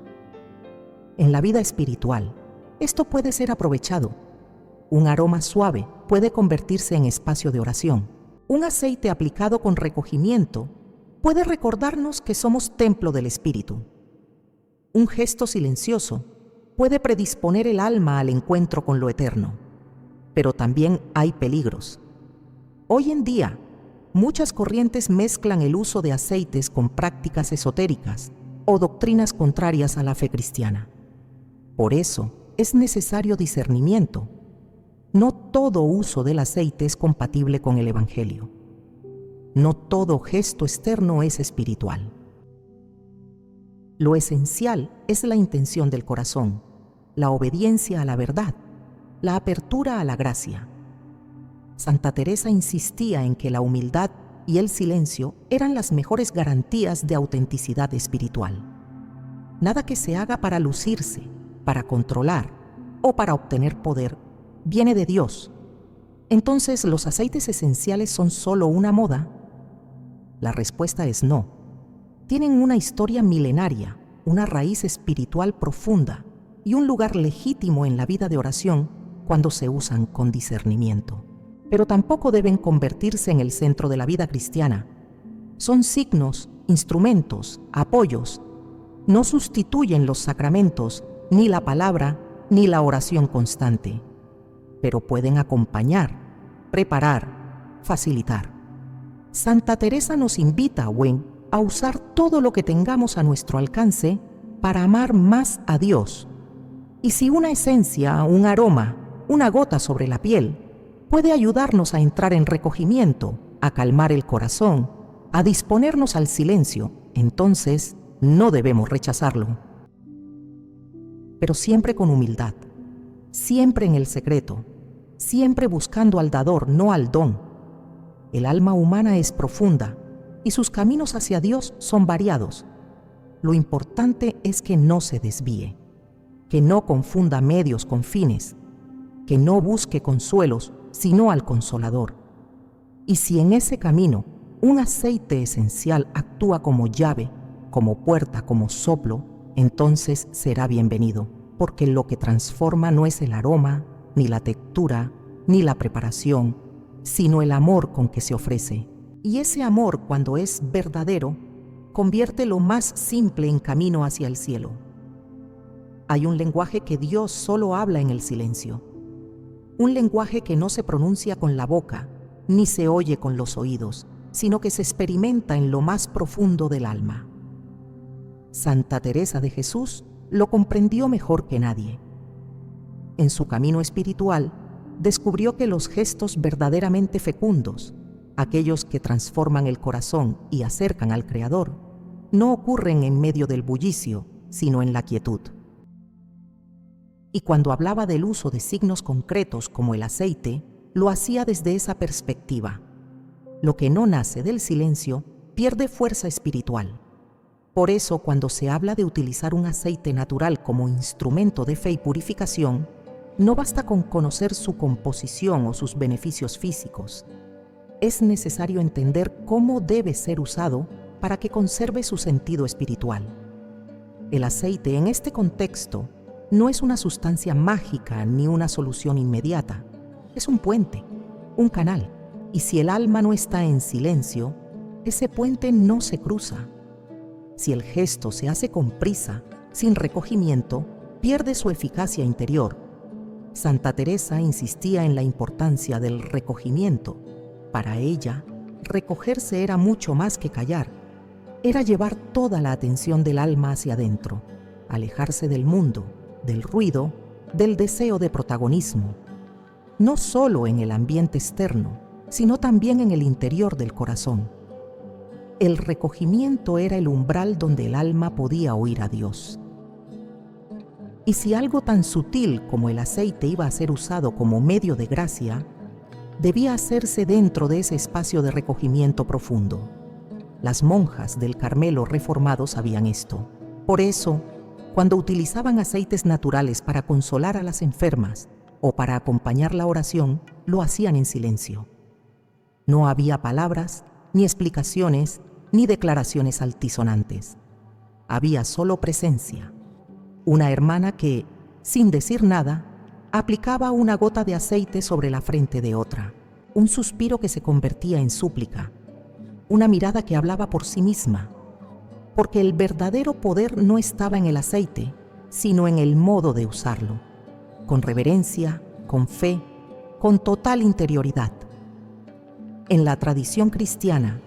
En la vida espiritual, esto puede ser aprovechado. Un aroma suave puede convertirse en espacio de oración. Un aceite aplicado con recogimiento puede recordarnos que somos templo del Espíritu. Un gesto silencioso puede predisponer el alma al encuentro con lo eterno. Pero también hay peligros. Hoy en día, muchas corrientes mezclan el uso de aceites con prácticas esotéricas o doctrinas contrarias a la fe cristiana. Por eso, es necesario discernimiento. No todo uso del aceite es compatible con el Evangelio. No todo gesto externo es espiritual. Lo esencial es la intención del corazón, la obediencia a la verdad, la apertura a la gracia. Santa Teresa insistía en que la humildad y el silencio eran las mejores garantías de autenticidad espiritual. Nada que se haga para lucirse, para controlar o para obtener poder viene de Dios. Entonces, ¿los aceites esenciales son solo una moda? La respuesta es no. Tienen una historia milenaria, una raíz espiritual profunda y un lugar legítimo en la vida de oración cuando se usan con discernimiento. Pero tampoco deben convertirse en el centro de la vida cristiana. Son signos, instrumentos, apoyos. No sustituyen los sacramentos, ni la palabra, ni la oración constante. Pero pueden acompañar, preparar, facilitar. Santa Teresa nos invita, a usar todo lo que tengamos a nuestro alcance para amar más a Dios. Y si una esencia, un aroma, una gota sobre la piel, puede ayudarnos a entrar en recogimiento, a calmar el corazón, a disponernos al silencio, entonces no debemos rechazarlo. Pero siempre con humildad, siempre en el secreto, siempre buscando al dador, no al don. El alma humana es profunda y sus caminos hacia Dios son variados. Lo importante es que no se desvíe, que no confunda medios con fines, que no busque consuelos, sino al Consolador. Y si en ese camino un aceite esencial actúa como llave, como puerta, como soplo, entonces será bienvenido, porque lo que transforma no es el aroma, ni la textura, ni la preparación, sino el amor con que se ofrece. Y ese amor, cuando es verdadero, convierte lo más simple en camino hacia el cielo. Hay un lenguaje que Dios solo habla en el silencio. Un lenguaje que no se pronuncia con la boca, ni se oye con los oídos, sino que se experimenta en lo más profundo del alma. Santa Teresa de Jesús lo comprendió mejor que nadie. En su camino espiritual, descubrió que los gestos verdaderamente fecundos, aquellos que transforman el corazón y acercan al Creador, no ocurren en medio del bullicio, sino en la quietud. Y cuando hablaba del uso de signos concretos como el aceite, lo hacía desde esa perspectiva. Lo que no nace del silencio pierde fuerza espiritual. Por eso, cuando se habla de utilizar un aceite natural como instrumento de fe y purificación, no basta con conocer su composición o sus beneficios físicos. Es necesario entender cómo debe ser usado para que conserve su sentido espiritual. El aceite en este contexto no es una sustancia mágica ni una solución inmediata. Es un puente, un canal, y si el alma no está en silencio, ese puente no se cruza. Si el gesto se hace con prisa, sin recogimiento, pierde su eficacia interior. Santa Teresa insistía en la importancia del recogimiento. Para ella, recogerse era mucho más que callar. Era llevar toda la atención del alma hacia adentro, alejarse del mundo, del ruido, del deseo de protagonismo. No solo en el ambiente externo, sino también en el interior del corazón. El recogimiento era el umbral donde el alma podía oír a Dios. Y si algo tan sutil como el aceite iba a ser usado como medio de gracia, debía hacerse dentro de ese espacio de recogimiento profundo. Las monjas del Carmelo reformado sabían esto. Por eso, cuando utilizaban aceites naturales para consolar a las enfermas o para acompañar la oración, lo hacían en silencio. No había palabras, ni explicaciones, ni declaraciones altisonantes. Había solo presencia. Una hermana que, sin decir nada, aplicaba una gota de aceite sobre la frente de otra, un suspiro que se convertía en súplica, una mirada que hablaba por sí misma, porque el verdadero poder no estaba en el aceite, sino en el modo de usarlo, con reverencia, con fe, con total interioridad. En la tradición cristiana,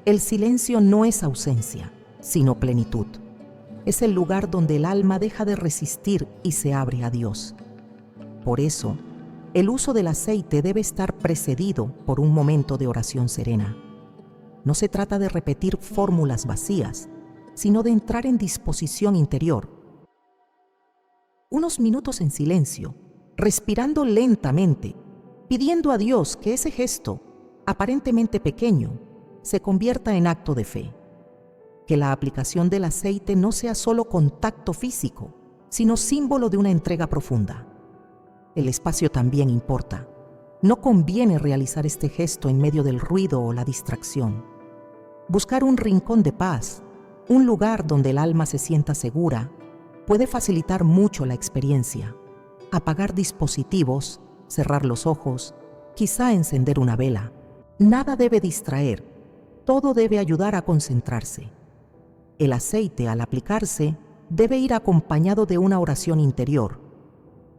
el silencio no es ausencia, sino plenitud. Es el lugar donde el alma deja de resistir y se abre a Dios. Por eso, el uso del aceite debe estar precedido por un momento de oración serena. No se trata de repetir fórmulas vacías, sino de entrar en disposición interior. Unos minutos en silencio, respirando lentamente, pidiendo a Dios que ese gesto, aparentemente pequeño, se convierta en acto de fe. Que la aplicación del aceite no sea solo contacto físico, sino símbolo de una entrega profunda. El espacio también importa. No conviene realizar este gesto en medio del ruido o la distracción. Buscar un rincón de paz, un lugar donde el alma se sienta segura, puede facilitar mucho la experiencia. Apagar dispositivos, cerrar los ojos, quizá encender una vela. Nada debe distraer, todo debe ayudar a concentrarse. El aceite, al aplicarse, debe ir acompañado de una oración interior.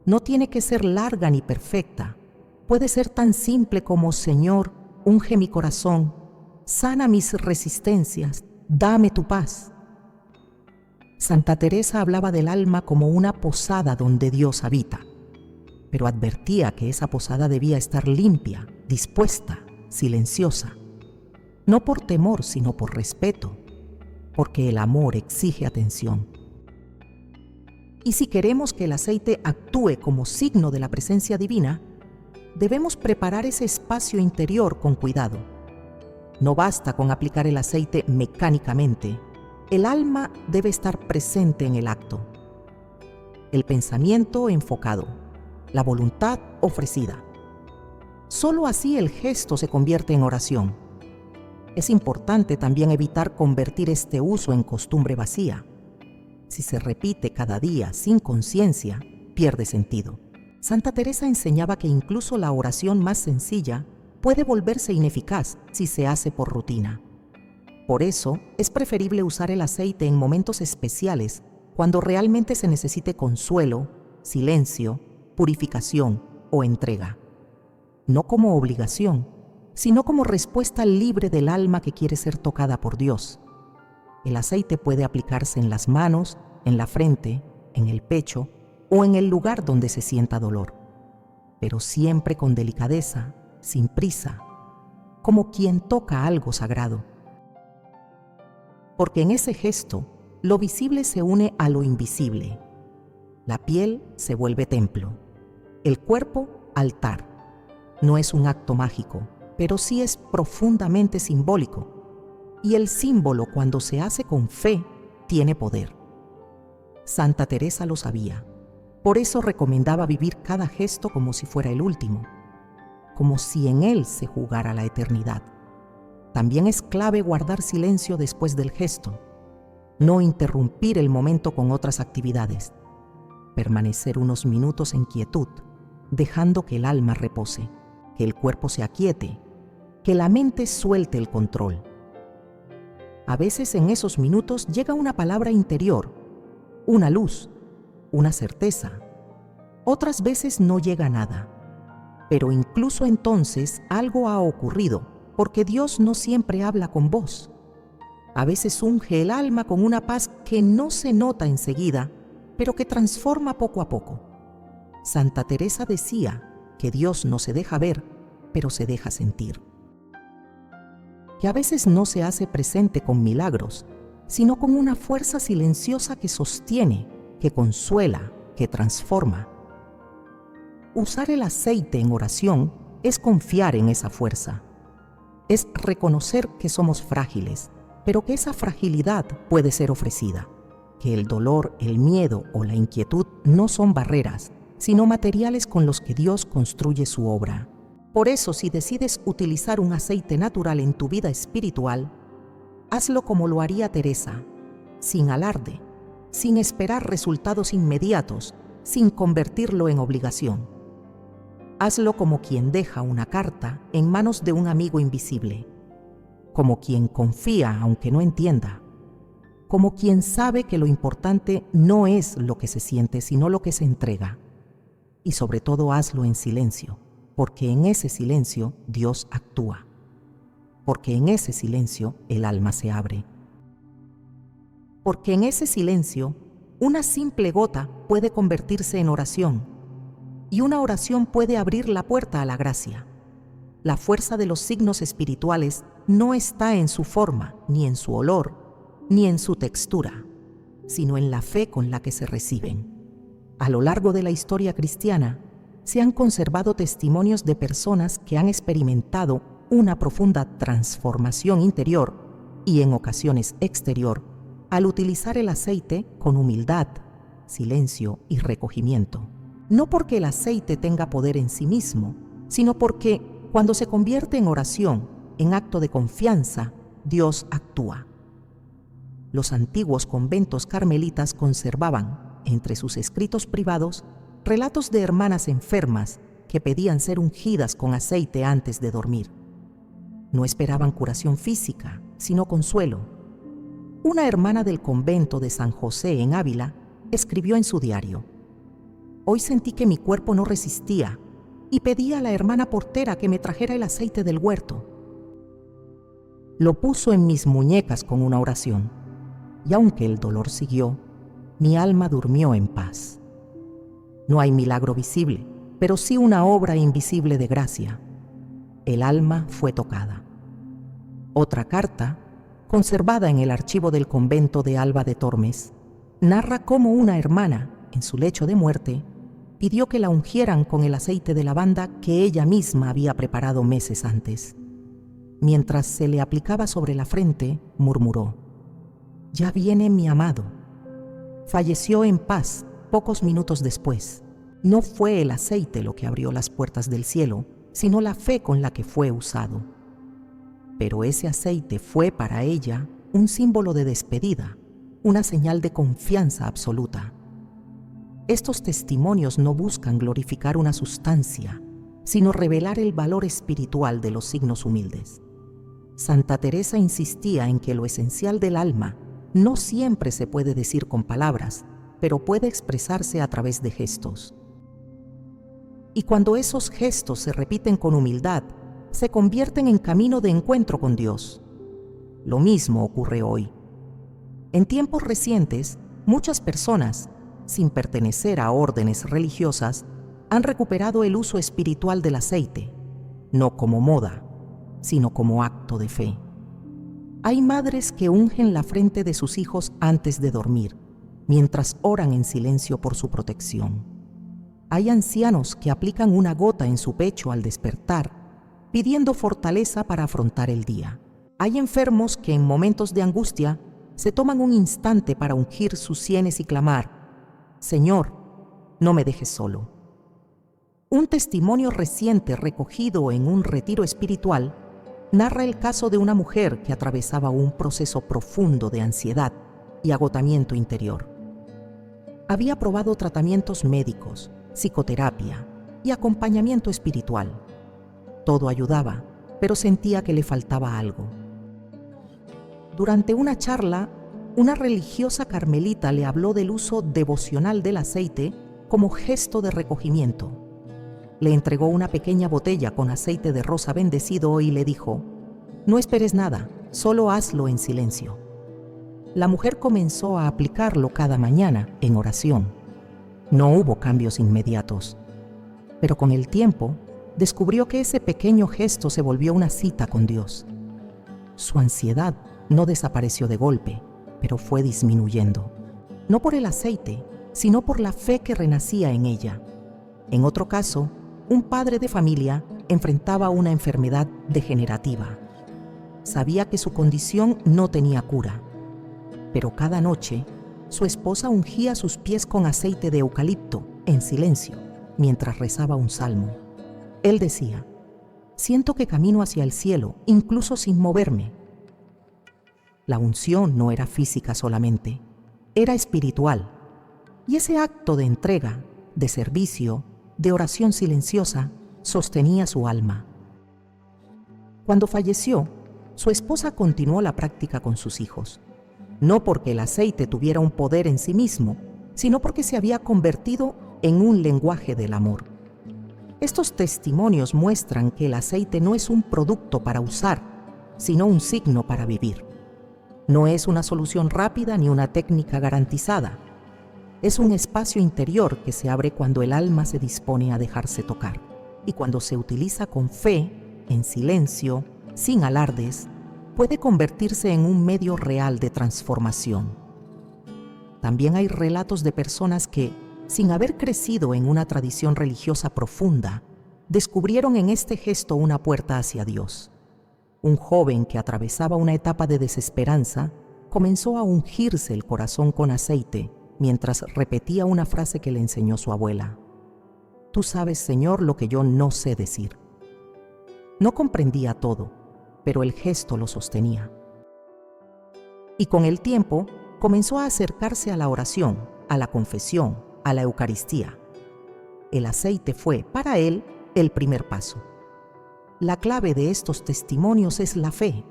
No tiene que ser larga ni perfecta. Puede ser tan simple como: Señor, unge mi corazón, sana mis resistencias, dame tu paz. Santa Teresa hablaba del alma como una posada donde Dios habita, pero advertía que esa posada debía estar limpia, dispuesta, silenciosa. No por temor, sino por respeto, porque el amor exige atención. Y si queremos que el aceite actúe como signo de la presencia divina, debemos preparar ese espacio interior con cuidado. No basta con aplicar el aceite mecánicamente. El alma debe estar presente en el acto. El pensamiento enfocado, la voluntad ofrecida. Solo así el gesto se convierte en oración. Es importante también evitar convertir este uso en costumbre vacía. Si se repite cada día sin conciencia, pierde sentido. Santa Teresa enseñaba que incluso la oración más sencilla puede volverse ineficaz si se hace por rutina. Por eso, es preferible usar el aceite en momentos especiales, cuando realmente se necesite consuelo, silencio, purificación o entrega. No como obligación, sino como respuesta libre del alma que quiere ser tocada por Dios. El aceite puede aplicarse en las manos, en la frente, en el pecho o en el lugar donde se sienta dolor. pero siempre con delicadeza, sin prisa, como quien toca algo sagrado. Porque en ese gesto, lo visible se une a lo invisible. La piel se vuelve templo, el cuerpo altar. No es un acto mágico, pero sí es profundamente simbólico. Y el símbolo, cuando se hace con fe, tiene poder. Santa Teresa lo sabía. Por eso recomendaba vivir cada gesto como si fuera el último, como si en él se jugara la eternidad. También es clave guardar silencio después del gesto, no interrumpir el momento con otras actividades, permanecer unos minutos en quietud, dejando que el alma repose, que el cuerpo se aquiete, que la mente suelte el control. A veces en esos minutos llega una palabra interior, una luz, una certeza. Otras veces no llega nada. Pero incluso entonces algo ha ocurrido, porque Dios no siempre habla con voz. A veces unge el alma con una paz que no se nota enseguida, pero que transforma poco a poco. Santa Teresa decía que Dios no se deja ver, pero se deja sentir. Que a veces no se hace presente con milagros, sino con una fuerza silenciosa que sostiene, que consuela, que transforma. Usar el aceite en oración es confiar en esa fuerza. Es reconocer que somos frágiles, pero que esa fragilidad puede ser ofrecida. Que el dolor, el miedo o la inquietud no son barreras, sino materiales con los que Dios construye su obra. Por eso, si decides utilizar un aceite natural en tu vida espiritual, hazlo como lo haría Teresa, sin alarde, sin esperar resultados inmediatos, sin convertirlo en obligación. Hazlo como quien deja una carta en manos de un amigo invisible, como quien confía aunque no entienda, como quien sabe que lo importante no es lo que se siente, sino lo que se entrega. Y sobre todo hazlo en silencio, porque en ese silencio Dios actúa, porque en ese silencio el alma se abre. Porque en ese silencio, una simple gota puede convertirse en oración, y una oración puede abrir la puerta a la gracia. La fuerza de los signos espirituales no está en su forma, ni en su olor, ni en su textura, sino en la fe con la que se reciben. A lo largo de la historia cristiana, se han conservado testimonios de personas que han experimentado una profunda transformación interior y en ocasiones exterior, al utilizar el aceite con humildad, silencio y recogimiento. No porque el aceite tenga poder en sí mismo, sino porque cuando se convierte en oración, en acto de confianza, Dios actúa. Los antiguos conventos carmelitas conservaban, entre sus escritos privados, relatos de hermanas enfermas que pedían ser ungidas con aceite antes de dormir. No esperaban curación física, sino consuelo. Una hermana del convento de San José en Ávila escribió en su diario: «Hoy sentí que mi cuerpo no resistía y pedí a la hermana portera que me trajera el aceite del huerto. Lo puso en mis muñecas con una oración, y aunque el dolor siguió, mi alma durmió en paz». No hay milagro visible, pero sí una obra invisible de gracia. El alma fue tocada. Otra carta, conservada en el archivo del convento de Alba de Tormes, narra cómo una hermana, en su lecho de muerte, pidió que la ungieran con el aceite de lavanda que ella misma había preparado meses antes. Mientras se le aplicaba sobre la frente, murmuró: «Ya viene mi amado». Falleció en paz pocos minutos después. No fue el aceite lo que abrió las puertas del cielo, sino la fe con la que fue usado. Pero ese aceite fue para ella un símbolo de despedida, una señal de confianza absoluta. Estos testimonios no buscan glorificar una sustancia, sino revelar el valor espiritual de los signos humildes. Santa Teresa insistía en que lo esencial del alma no siempre se puede decir con palabras, pero puede expresarse a través de gestos. Y cuando esos gestos se repiten con humildad, se convierten en camino de encuentro con Dios. Lo mismo ocurre hoy. En tiempos recientes, muchas personas, sin pertenecer a órdenes religiosas, han recuperado el uso espiritual del aceite, no como moda, sino como acto de fe. Hay madres que ungen la frente de sus hijos antes de dormir, mientras oran en silencio por su protección. Hay ancianos que aplican una gota en su pecho al despertar, pidiendo fortaleza para afrontar el día. Hay enfermos que en momentos de angustia se toman un instante para ungir sus sienes y clamar: Señor, no me dejes solo. Un testimonio reciente recogido en un retiro espiritual narra el caso de una mujer que atravesaba un proceso profundo de ansiedad y agotamiento interior. Había probado tratamientos médicos, psicoterapia y acompañamiento espiritual. Todo ayudaba, pero sentía que le faltaba algo. Durante una charla, una religiosa carmelita le habló del uso devocional del aceite como gesto de recogimiento. Le entregó una pequeña botella con aceite de rosa bendecido y le dijo: no esperes nada, solo hazlo en silencio. La mujer comenzó a aplicarlo cada mañana en oración. No hubo cambios inmediatos, pero con el tiempo descubrió que ese pequeño gesto se volvió una cita con Dios. Su ansiedad no desapareció de golpe, pero fue disminuyendo, no por el aceite, sino por la fe que renacía en ella. En otro caso, un padre de familia enfrentaba una enfermedad degenerativa. Sabía que su condición no tenía cura, pero cada noche su esposa ungía sus pies con aceite de eucalipto en silencio mientras rezaba un salmo. Él decía: siento que camino hacia el cielo, incluso sin moverme. La unción no era física solamente, era espiritual. Y ese acto de entrega, de servicio, de oración silenciosa, sostenía su alma. Cuando falleció, su esposa continuó la práctica con sus hijos, no porque el aceite tuviera un poder en sí mismo, sino porque se había convertido en un lenguaje del amor. Estos testimonios muestran que el aceite no es un producto para usar, sino un signo para vivir. No es una solución rápida ni una técnica garantizada. Es un espacio interior que se abre cuando el alma se dispone a dejarse tocar y cuando se utiliza con fe, en silencio, sin alardes, puede convertirse en un medio real de transformación. También hay relatos de personas que, sin haber crecido en una tradición religiosa profunda, descubrieron en este gesto una puerta hacia Dios. Un joven que atravesaba una etapa de desesperanza comenzó a ungirse el corazón con aceite mientras repetía una frase que le enseñó su abuela: Tú sabes, Señor, lo que yo no sé decir. No comprendía todo, pero el gesto lo sostenía. Y con el tiempo comenzó a acercarse a la oración, a la confesión, a la Eucaristía. El aceite fue, para él, el primer paso. La clave de estos testimonios es la fe,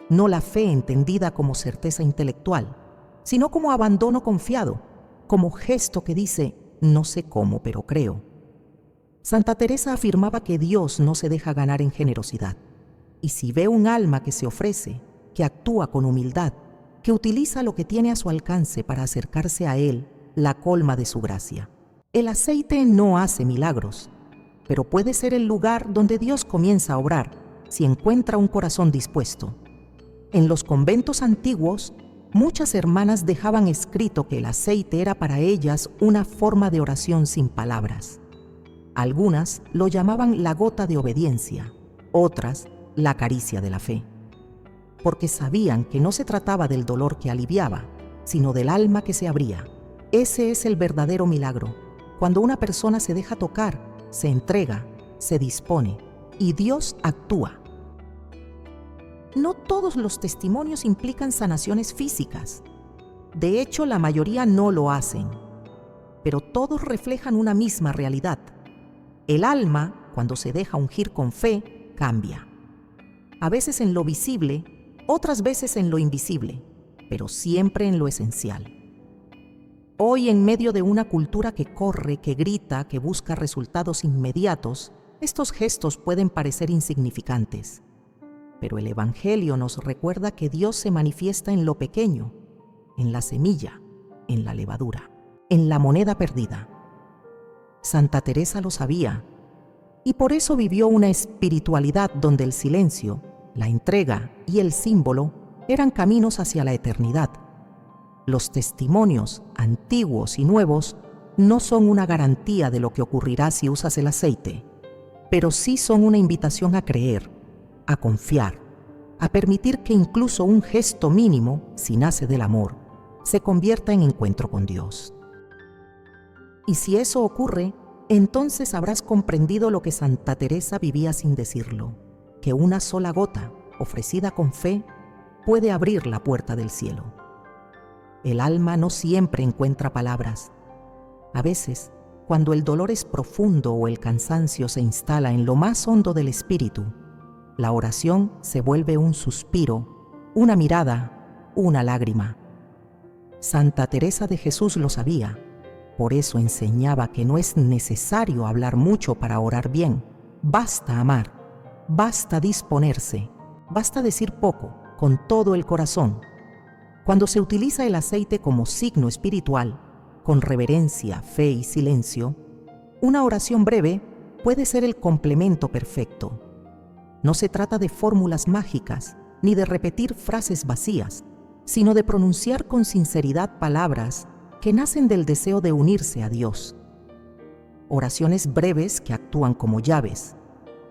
no la fe entendida como certeza intelectual, sino como abandono confiado, como gesto que dice: no sé cómo, pero creo. Santa Teresa afirmaba que Dios no se deja ganar en generosidad, y si ve un alma que se ofrece, que actúa con humildad, que utiliza lo que tiene a su alcance para acercarse a Él, la colma de su gracia. El aceite no hace milagros, pero puede ser el lugar donde Dios comienza a obrar si encuentra un corazón dispuesto. En los conventos antiguos, muchas hermanas dejaban escrito que el aceite era para ellas una forma de oración sin palabras. Algunas lo llamaban la gota de obediencia, otras la caricia de la fe, porque sabían que no se trataba del dolor que aliviaba, sino del alma que se abría. Ese es el verdadero milagro, cuando una persona se deja tocar, se entrega, se dispone y Dios actúa. No todos los testimonios implican sanaciones físicas. De hecho, la mayoría no lo hacen, pero todos reflejan una misma realidad. El alma, cuando se deja ungir con fe, cambia. A veces en lo visible, otras veces en lo invisible, pero siempre en lo esencial. Hoy, en medio de una cultura que corre, que grita, que busca resultados inmediatos, estos gestos pueden parecer insignificantes. Pero el Evangelio nos recuerda que Dios se manifiesta en lo pequeño, en la semilla, en la levadura, en la moneda perdida. Santa Teresa lo sabía, y por eso vivió una espiritualidad donde el silencio, la entrega y el símbolo eran caminos hacia la eternidad. Los testimonios, antiguos y nuevos, no son una garantía de lo que ocurrirá si usas el aceite, pero sí son una invitación a creer, a confiar, a permitir que incluso un gesto mínimo, si nace del amor, se convierta en encuentro con Dios. Y si eso ocurre, entonces habrás comprendido lo que Santa Teresa vivía sin decirlo, que una sola gota, ofrecida con fe, puede abrir la puerta del cielo. El alma no siempre encuentra palabras. A veces, cuando el dolor es profundo o el cansancio se instala en lo más hondo del espíritu, la oración se vuelve un suspiro, una mirada, una lágrima. Santa Teresa de Jesús lo sabía. Por eso enseñaba que no es necesario hablar mucho para orar bien. Basta amar, basta disponerse, basta decir poco, con todo el corazón. Cuando se utiliza el aceite como signo espiritual, con reverencia, fe y silencio, una oración breve puede ser el complemento perfecto. No se trata de fórmulas mágicas, ni de repetir frases vacías, sino de pronunciar con sinceridad palabras que nacen del deseo de unirse a Dios. Oraciones breves que actúan como llaves,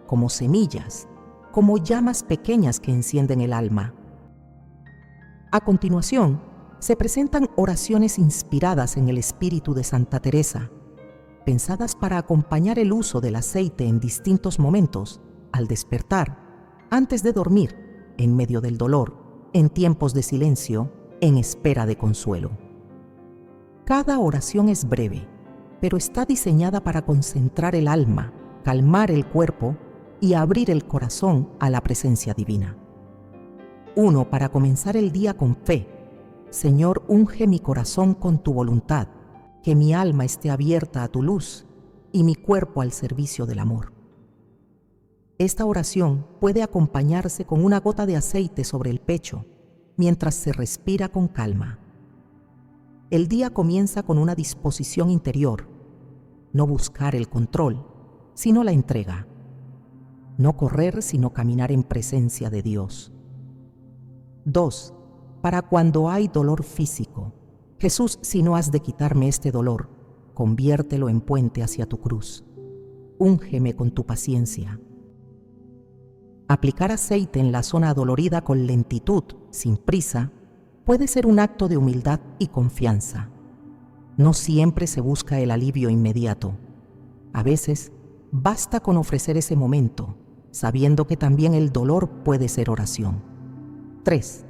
como semillas, como llamas pequeñas que encienden el alma. A continuación, se presentan oraciones inspiradas en el espíritu de Santa Teresa, pensadas para acompañar el uso del aceite en distintos momentos, al despertar, antes de dormir, en medio del dolor, en tiempos de silencio, en espera de consuelo. Cada oración es breve, pero está diseñada para concentrar el alma, calmar el cuerpo y abrir el corazón a la presencia divina. 1. Para comenzar el día con fe. Señor, unge mi corazón con tu voluntad, que mi alma esté abierta a tu luz y mi cuerpo al servicio del amor. Esta oración puede acompañarse con una gota de aceite sobre el pecho, mientras se respira con calma. El día comienza con una disposición interior, no buscar el control, sino la entrega. No correr, sino caminar en presencia de Dios. 2. Para cuando hay dolor físico. Jesús, si no has de quitarme este dolor, conviértelo en puente hacia tu cruz. Úngeme con tu paciencia. Aplicar aceite en la zona dolorida con lentitud, sin prisa, puede ser un acto de humildad y confianza. No siempre se busca el alivio inmediato. A veces, basta con ofrecer ese momento, sabiendo que también el dolor puede ser oración. 3.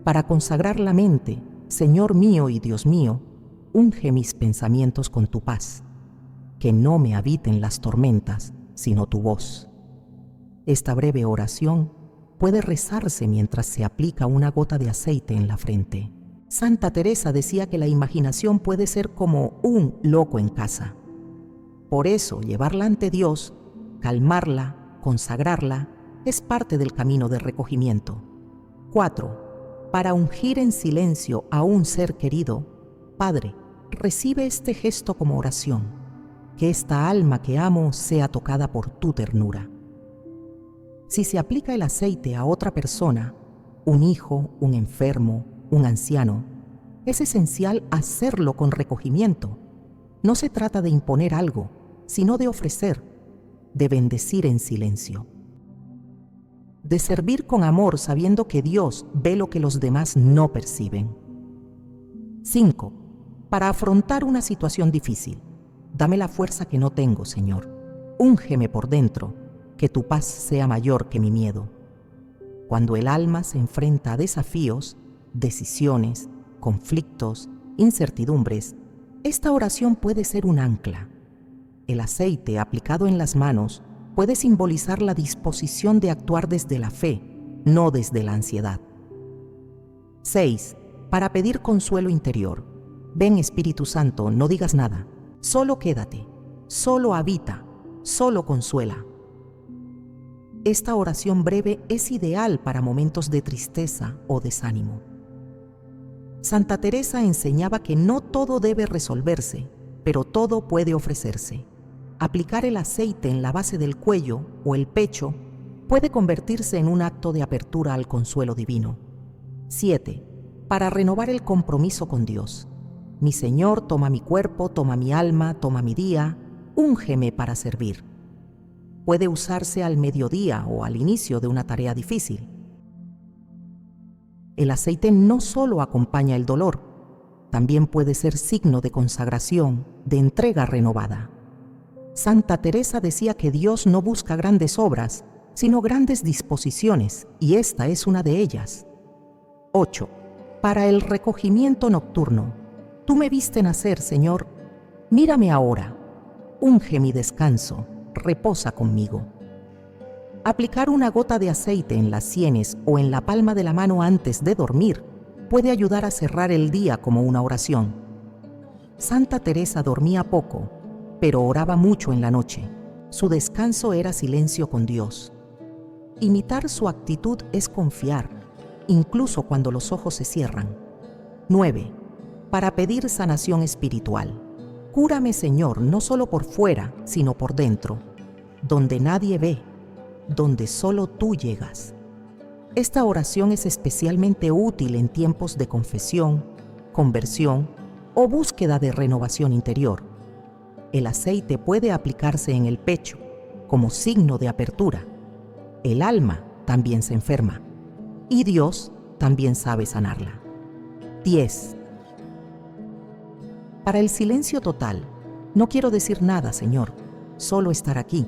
Para consagrar la mente, Señor mío y Dios mío, unge mis pensamientos con tu paz, que no me habiten las tormentas, sino tu voz. Esta breve oración puede rezarse mientras se aplica una gota de aceite en la frente. Santa Teresa decía que la imaginación puede ser como un loco en casa. Por eso, llevarla ante Dios, calmarla, consagrarla, es parte del camino de recogimiento. 4. Para ungir en silencio a un ser querido, Padre, recibe este gesto como oración, que esta alma que amo sea tocada por tu ternura. Si se aplica el aceite a otra persona, un hijo, un enfermo, un anciano, es esencial hacerlo con recogimiento. No se trata de imponer algo, sino de ofrecer, de bendecir en silencio. De servir con amor sabiendo que Dios ve lo que los demás no perciben. 5. Para afrontar una situación difícil, dame la fuerza que no tengo, Señor. Úngeme por dentro, que tu paz sea mayor que mi miedo. Cuando el alma se enfrenta a desafíos, decisiones, conflictos, incertidumbres, esta oración puede ser un ancla. El aceite aplicado en las manos puede simbolizar la disposición de actuar desde la fe, no desde la ansiedad. 6. Para pedir consuelo interior. Ven, Espíritu Santo, no digas nada. Solo quédate, solo habita, solo consuela. Esta oración breve es ideal para momentos de tristeza o desánimo. Santa Teresa enseñaba que no todo debe resolverse, pero todo puede ofrecerse. aplicar el aceite en la base del cuello o el pecho puede convertirse en un acto de apertura al consuelo divino. 7. Para renovar el compromiso con Dios. Mi Señor, toma mi cuerpo, toma mi alma, toma mi día, úngeme para servir. Puede usarse al mediodía o al inicio de una tarea difícil. El aceite no solo acompaña el dolor, también puede ser signo de consagración, de entrega renovada. Santa Teresa decía que Dios no busca grandes obras, sino grandes disposiciones, y esta es una de ellas. 8. Para el recogimiento nocturno. Tú me viste nacer, Señor. Mírame ahora. Unge mi descanso. Reposa conmigo. Aplicar una gota de aceite en las sienes o en la palma de la mano antes de dormir puede ayudar a cerrar el día como una oración. Santa Teresa dormía poco, pero oraba mucho en la noche. Su descanso era silencio con Dios. Imitar su actitud es confiar, incluso cuando los ojos se cierran. 9. Para pedir sanación espiritual. Cúrame, Señor, no solo por fuera, sino por dentro, donde nadie ve, donde solo tú llegas. Esta oración es especialmente útil en tiempos de confesión, conversión o búsqueda de renovación interior. El aceite puede aplicarse en el pecho como signo de apertura. El alma también se enferma y Dios también sabe sanarla. 10. Para el silencio total, no quiero decir nada, Señor, solo estar aquí,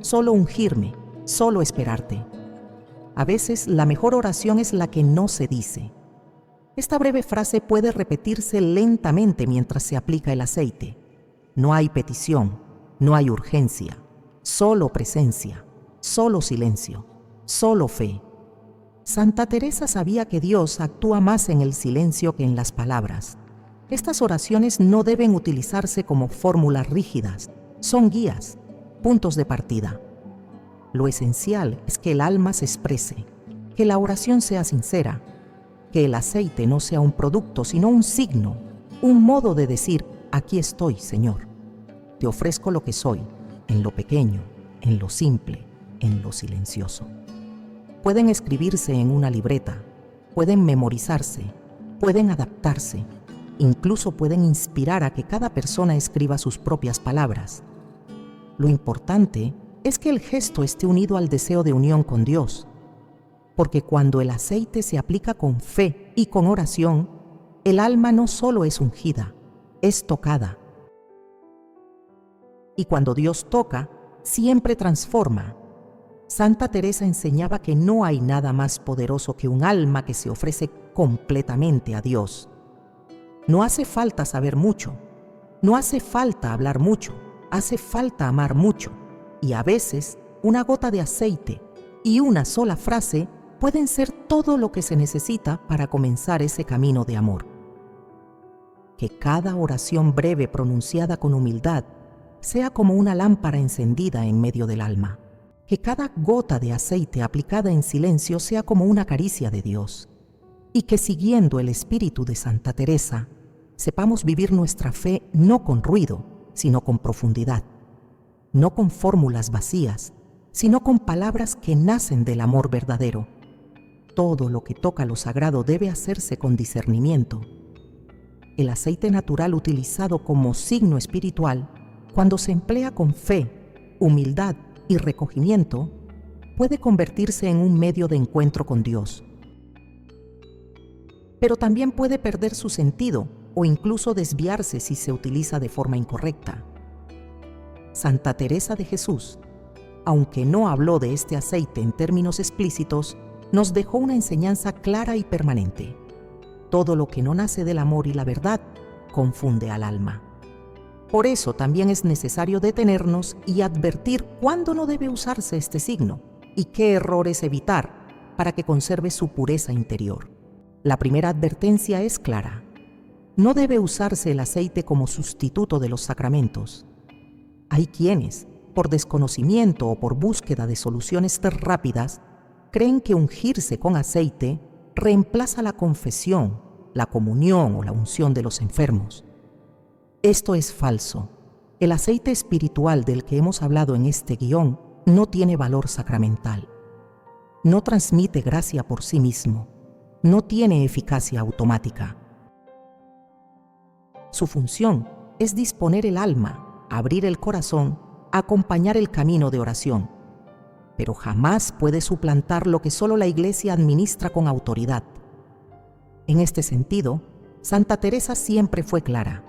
solo ungirme, solo esperarte. A veces la mejor oración es la que no se dice. Esta breve frase puede repetirse lentamente mientras se aplica el aceite. No hay petición, no hay urgencia, solo presencia, solo silencio, solo fe. Santa Teresa sabía que Dios actúa más en el silencio que en las palabras. Estas oraciones no deben utilizarse como fórmulas rígidas, son guías, puntos de partida. Lo esencial es que el alma se exprese, que la oración sea sincera, que el aceite no sea un producto, sino un signo, un modo de decir, aquí estoy, Señor. Te ofrezco lo que soy, en lo pequeño, en lo simple, en lo silencioso. Pueden escribirse en una libreta, pueden memorizarse, pueden adaptarse, incluso pueden inspirar a que cada persona escriba sus propias palabras. Lo importante es que el gesto esté unido al deseo de unión con Dios, porque cuando el aceite se aplica con fe y con oración, el alma no solo es ungida, es tocada. Y cuando Dios toca, siempre transforma. Santa Teresa enseñaba que no hay nada más poderoso que un alma que se ofrece completamente a Dios. No hace falta saber mucho, no hace falta hablar mucho, hace falta amar mucho. Y a veces, una gota de aceite y una sola frase pueden ser todo lo que se necesita para comenzar ese camino de amor. Que cada oración breve pronunciada con humildad sea como una lámpara encendida en medio del alma. Que cada gota de aceite aplicada en silencio sea como una caricia de Dios. Y que siguiendo el espíritu de Santa Teresa, sepamos vivir nuestra fe no con ruido, sino con profundidad. No con fórmulas vacías, sino con palabras que nacen del amor verdadero. Todo lo que toca lo sagrado debe hacerse con discernimiento. El aceite natural utilizado como signo espiritual, cuando se emplea con fe, humildad y recogimiento, puede convertirse en un medio de encuentro con Dios. Pero también puede perder su sentido o incluso desviarse si se utiliza de forma incorrecta. Santa Teresa de Jesús, aunque no habló de este aceite en términos explícitos, nos dejó una enseñanza clara y permanente. Todo lo que no nace del amor y la verdad confunde al alma. Por eso también es necesario detenernos y advertir cuándo no debe usarse este signo y qué errores evitar para que conserve su pureza interior. La primera advertencia es clara. No debe usarse el aceite como sustituto de los sacramentos. Hay quienes, por desconocimiento o por búsqueda de soluciones rápidas, creen que ungirse con aceite reemplaza la confesión, la comunión o la unción de los enfermos. Esto es falso. El aceite espiritual del que hemos hablado en este guión no tiene valor sacramental. No transmite gracia por sí mismo. No tiene eficacia automática. Su función es disponer el alma, abrir el corazón, acompañar el camino de oración, pero jamás puede suplantar lo que solo la Iglesia administra con autoridad. En este sentido, Santa Teresa siempre fue clara.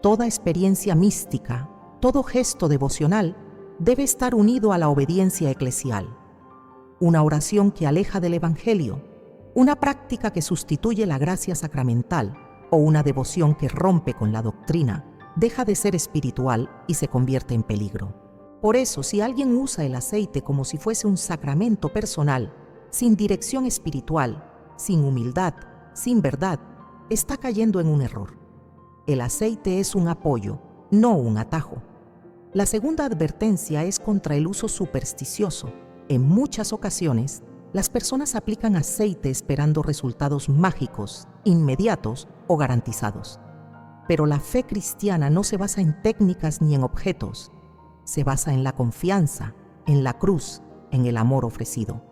Toda experiencia mística, todo gesto devocional debe estar unido a la obediencia eclesial. Una oración que aleja del Evangelio, una práctica que sustituye la gracia sacramental o una devoción que rompe con la doctrina, deja de ser espiritual y se convierte en peligro. Por eso, si alguien usa el aceite como si fuese un sacramento personal, sin dirección espiritual, sin humildad, sin verdad, está cayendo en un error. El aceite es un apoyo, no un atajo. La segunda advertencia es contra el uso supersticioso. En muchas ocasiones, las personas aplican aceite esperando resultados mágicos, inmediatos o garantizados. Pero la fe cristiana no se basa en técnicas ni en objetos. Se basa en la confianza, en la cruz, en el amor ofrecido.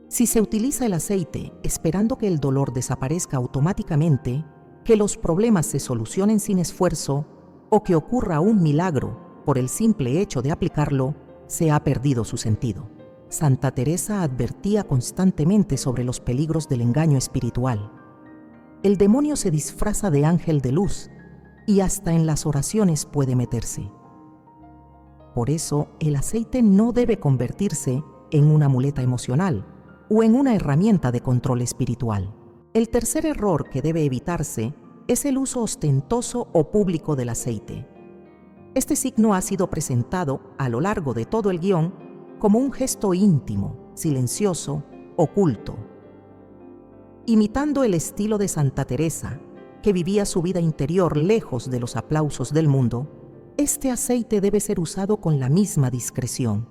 Si se utiliza el aceite esperando que el dolor desaparezca automáticamente, que los problemas se solucionen sin esfuerzo o que ocurra un milagro por el simple hecho de aplicarlo, se ha perdido su sentido. Santa Teresa advertía constantemente sobre los peligros del engaño espiritual. El demonio se disfraza de ángel de luz y hasta en las oraciones puede meterse. Por eso, el aceite no debe convertirse en una muleta emocional o en una herramienta de control espiritual. El tercer error que debe evitarse es el uso ostentoso o público del aceite. Este signo ha sido presentado a lo largo de todo el guión como un gesto íntimo, silencioso, oculto. Imitando el estilo de Santa Teresa, que vivía su vida interior lejos de los aplausos del mundo, este aceite debe ser usado con la misma discreción.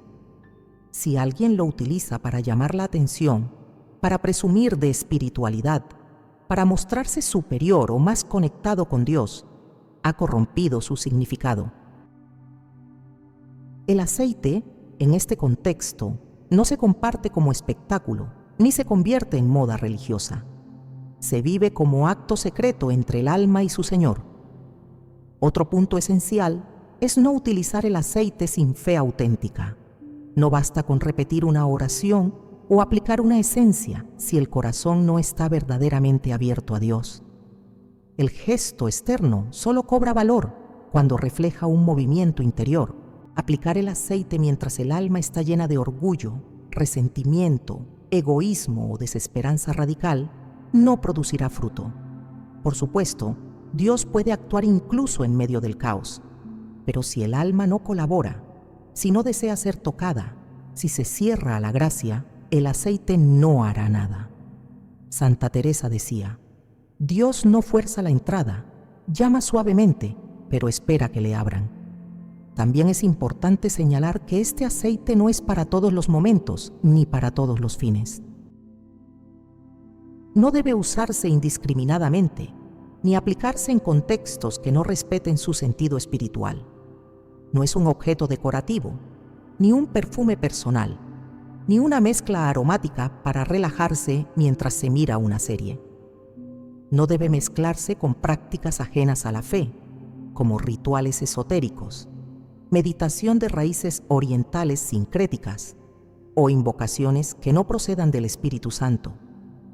Si alguien lo utiliza para llamar la atención, para presumir de espiritualidad, para mostrarse superior o más conectado con Dios, ha corrompido su significado. El aceite, en este contexto, no se comparte como espectáculo, ni se convierte en moda religiosa. Se vive como acto secreto entre el alma y su Señor. Otro punto esencial es no utilizar el aceite sin fe auténtica. No basta con repetir una oración o aplicar una esencia si el corazón no está verdaderamente abierto a Dios. El gesto externo solo cobra valor cuando refleja un movimiento interior. Aplicar el aceite mientras el alma está llena de orgullo, resentimiento, egoísmo o desesperanza radical no producirá fruto. Por supuesto, Dios puede actuar incluso en medio del caos, pero si el alma no colabora, si no desea ser tocada, si se cierra a la gracia, el aceite no hará nada. Santa Teresa decía: Dios no fuerza la entrada, llama suavemente, pero espera que le abran. También es importante señalar que este aceite no es para todos los momentos ni para todos los fines. No debe usarse indiscriminadamente, ni aplicarse en contextos que no respeten su sentido espiritual. No es un objeto decorativo, ni un perfume personal, ni una mezcla aromática para relajarse mientras se mira una serie. No debe mezclarse con prácticas ajenas a la fe, como rituales esotéricos, meditación de raíces orientales sincréticas o invocaciones que no procedan del Espíritu Santo.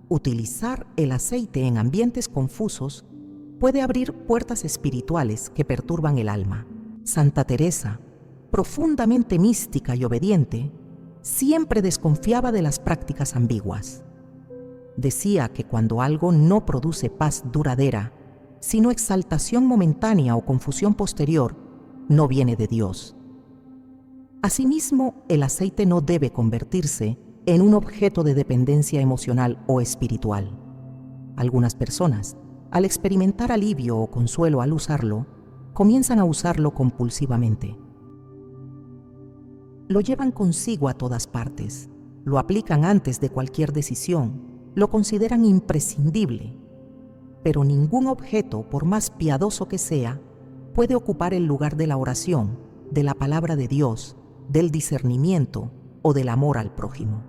Utilizar el aceite en ambientes confusos puede abrir puertas espirituales que perturban el alma. Santa Teresa, profundamente mística y obediente, siempre desconfiaba de las prácticas ambiguas. Decía que cuando algo no produce paz duradera, sino exaltación momentánea o confusión posterior, no viene de Dios. Asimismo, el aceite no debe convertirse en un objeto de dependencia emocional o espiritual. Algunas personas, al experimentar alivio o consuelo al usarlo, comienzan a usarlo compulsivamente. Lo llevan consigo a todas partes, lo aplican antes de cualquier decisión, lo consideran imprescindible, pero ningún objeto, por más piadoso que sea, puede ocupar el lugar de la oración, de la palabra de Dios, del discernimiento o del amor al prójimo.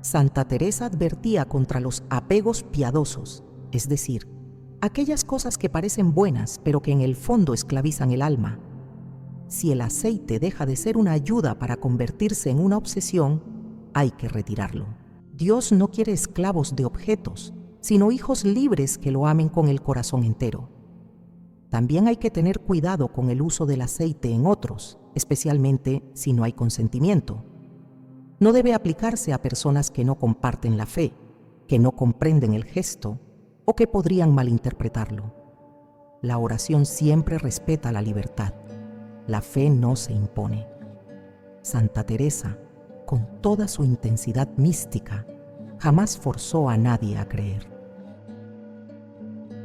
Santa Teresa advertía contra los apegos piadosos, es decir, aquellas cosas que parecen buenas pero que en el fondo esclavizan el alma. Si el aceite deja de ser una ayuda para convertirse en una obsesión, hay que retirarlo. Dios no quiere esclavos de objetos, sino hijos libres que lo amen con el corazón entero. También hay que tener cuidado con el uso del aceite en otros, especialmente si no hay consentimiento. No debe aplicarse a personas que no comparten la fe, que no comprenden el gesto o que podrían malinterpretarlo. La oración siempre respeta la libertad. La fe no se impone. Santa Teresa, con toda su intensidad mística, jamás forzó a nadie a creer.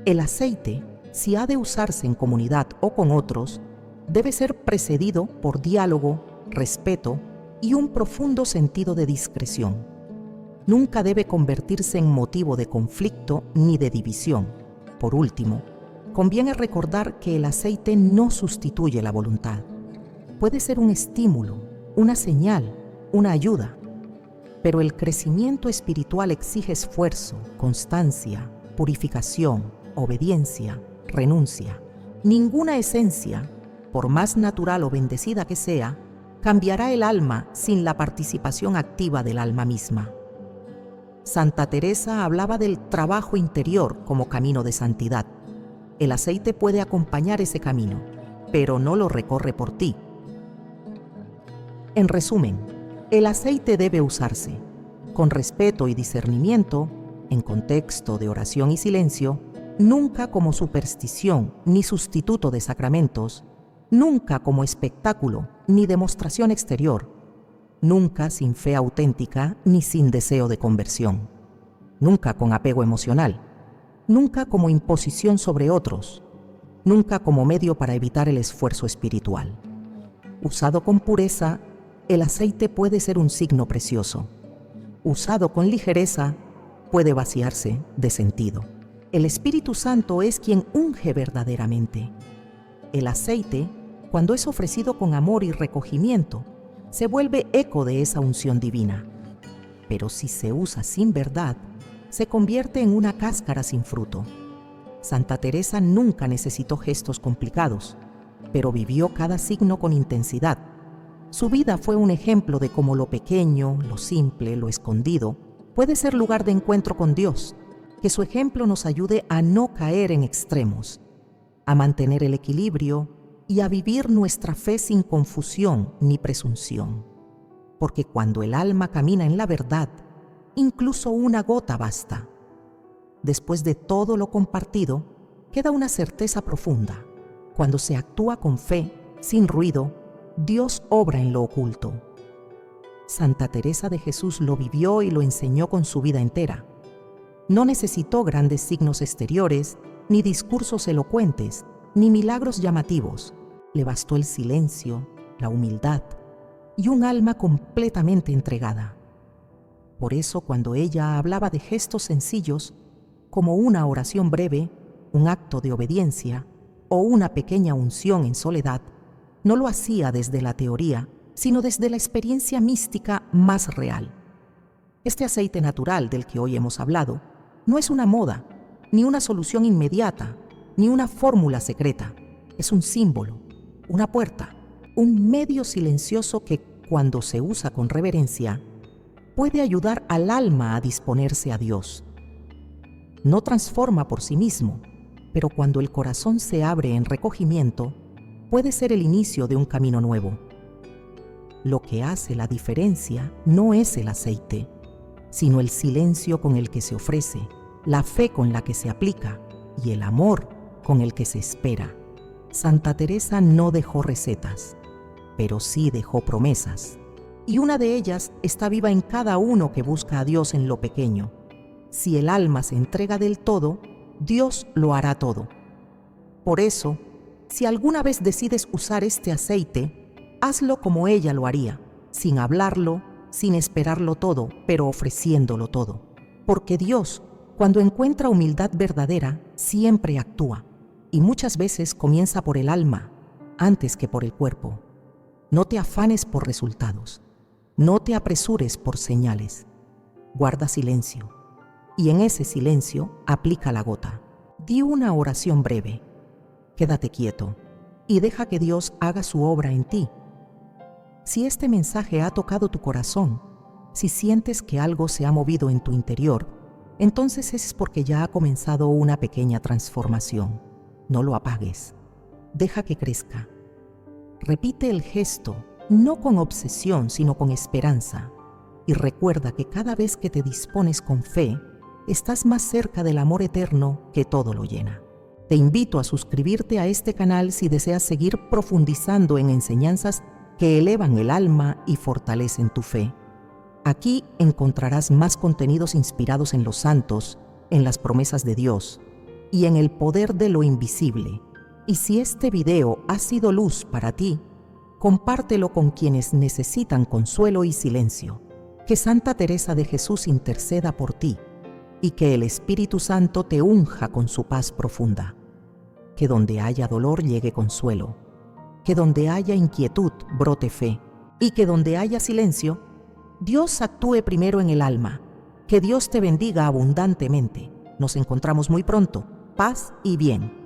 El aceite, si ha de usarse en comunidad o con otros, debe ser precedido por diálogo, respeto y un profundo sentido de discreción. Nunca debe convertirse en motivo de conflicto ni de división. Por último, conviene recordar que el aceite no sustituye la voluntad. Puede ser un estímulo, una señal, una ayuda, pero el crecimiento espiritual exige esfuerzo, constancia, purificación, obediencia, renuncia. Ninguna esencia, por más natural o bendecida que sea, cambiará el alma sin la participación activa del alma misma. Santa Teresa hablaba del trabajo interior como camino de santidad. El aceite puede acompañar ese camino, pero no lo recorre por ti. En resumen, el aceite debe usarse con respeto y discernimiento, en contexto de oración y silencio, nunca como superstición ni sustituto de sacramentos, nunca como espectáculo ni demostración exterior, nunca sin fe auténtica ni sin deseo de conversión, nunca con apego emocional, nunca como imposición sobre otros, nunca como medio para evitar el esfuerzo espiritual. Usado con pureza, el aceite puede ser un signo precioso. Usado con ligereza, puede vaciarse de sentido. El Espíritu Santo es quien unge verdaderamente. El aceite, cuando es ofrecido con amor y recogimiento, se vuelve eco de esa unción divina. Pero si se usa sin verdad, se convierte en una cáscara sin fruto. Santa Teresa nunca necesitó gestos complicados, pero vivió cada signo con intensidad. Su vida fue un ejemplo de cómo lo pequeño, lo simple, lo escondido, puede ser lugar de encuentro con Dios. Que su ejemplo nos ayude a no caer en extremos, a mantener el equilibrio y a vivir nuestra fe sin confusión ni presunción. Porque cuando el alma camina en la verdad, incluso una gota basta. Después de todo lo compartido, queda una certeza profunda. Cuando se actúa con fe, sin ruido, Dios obra en lo oculto. Santa Teresa de Jesús lo vivió y lo enseñó con su vida entera. No necesitó grandes signos exteriores, ni discursos elocuentes, ni milagros llamativos. Le bastó el silencio, la humildad y un alma completamente entregada. Por eso, cuando ella hablaba de gestos sencillos, como una oración breve, un acto de obediencia o una pequeña unción en soledad, no lo hacía desde la teoría, sino desde la experiencia mística más real. Este aceite natural del que hoy hemos hablado no es una moda, ni una solución inmediata, ni una fórmula secreta. Es un símbolo, una puerta, un medio silencioso que, cuando se usa con reverencia, puede ayudar al alma a disponerse a Dios. No transforma por sí mismo, pero cuando el corazón se abre en recogimiento, puede ser el inicio de un camino nuevo. Lo que hace la diferencia no es el aceite, sino el silencio con el que se ofrece, la fe con la que se aplica y el amor con el que se espera. Santa Teresa no dejó recetas, pero sí dejó promesas. Y una de ellas está viva en cada uno que busca a Dios en lo pequeño. Si el alma se entrega del todo, Dios lo hará todo. Por eso, si alguna vez decides usar este aceite, hazlo como ella lo haría, sin hablarlo, sin esperarlo todo, pero ofreciéndolo todo. Porque Dios, cuando encuentra humildad verdadera, siempre actúa, y muchas veces comienza por el alma antes que por el cuerpo. No te afanes por resultados. No te apresures por señales. Guarda silencio. Y en ese silencio aplica la gota. Di una oración breve. Quédate quieto y deja que Dios haga su obra en ti. Si este mensaje ha tocado tu corazón, si sientes que algo se ha movido en tu interior, entonces es porque ya ha comenzado una pequeña transformación. No lo apagues. Deja que crezca. Repite el gesto, no con obsesión, sino con esperanza. Y recuerda que cada vez que te dispones con fe, estás más cerca del amor eterno que todo lo llena. Te invito a suscribirte a este canal si deseas seguir profundizando en enseñanzas que elevan el alma y fortalecen tu fe. Aquí encontrarás más contenidos inspirados en los santos, en las promesas de Dios y en el poder de lo invisible. Y si este video ha sido luz para ti, compártelo con quienes necesitan consuelo y silencio. Que Santa Teresa de Jesús interceda por ti y que el Espíritu Santo te unja con su paz profunda. Que donde haya dolor llegue consuelo. Que donde haya inquietud brote fe. Y que donde haya silencio, Dios actúe primero en el alma. Que Dios te bendiga abundantemente. Nos encontramos muy pronto. Paz y bien.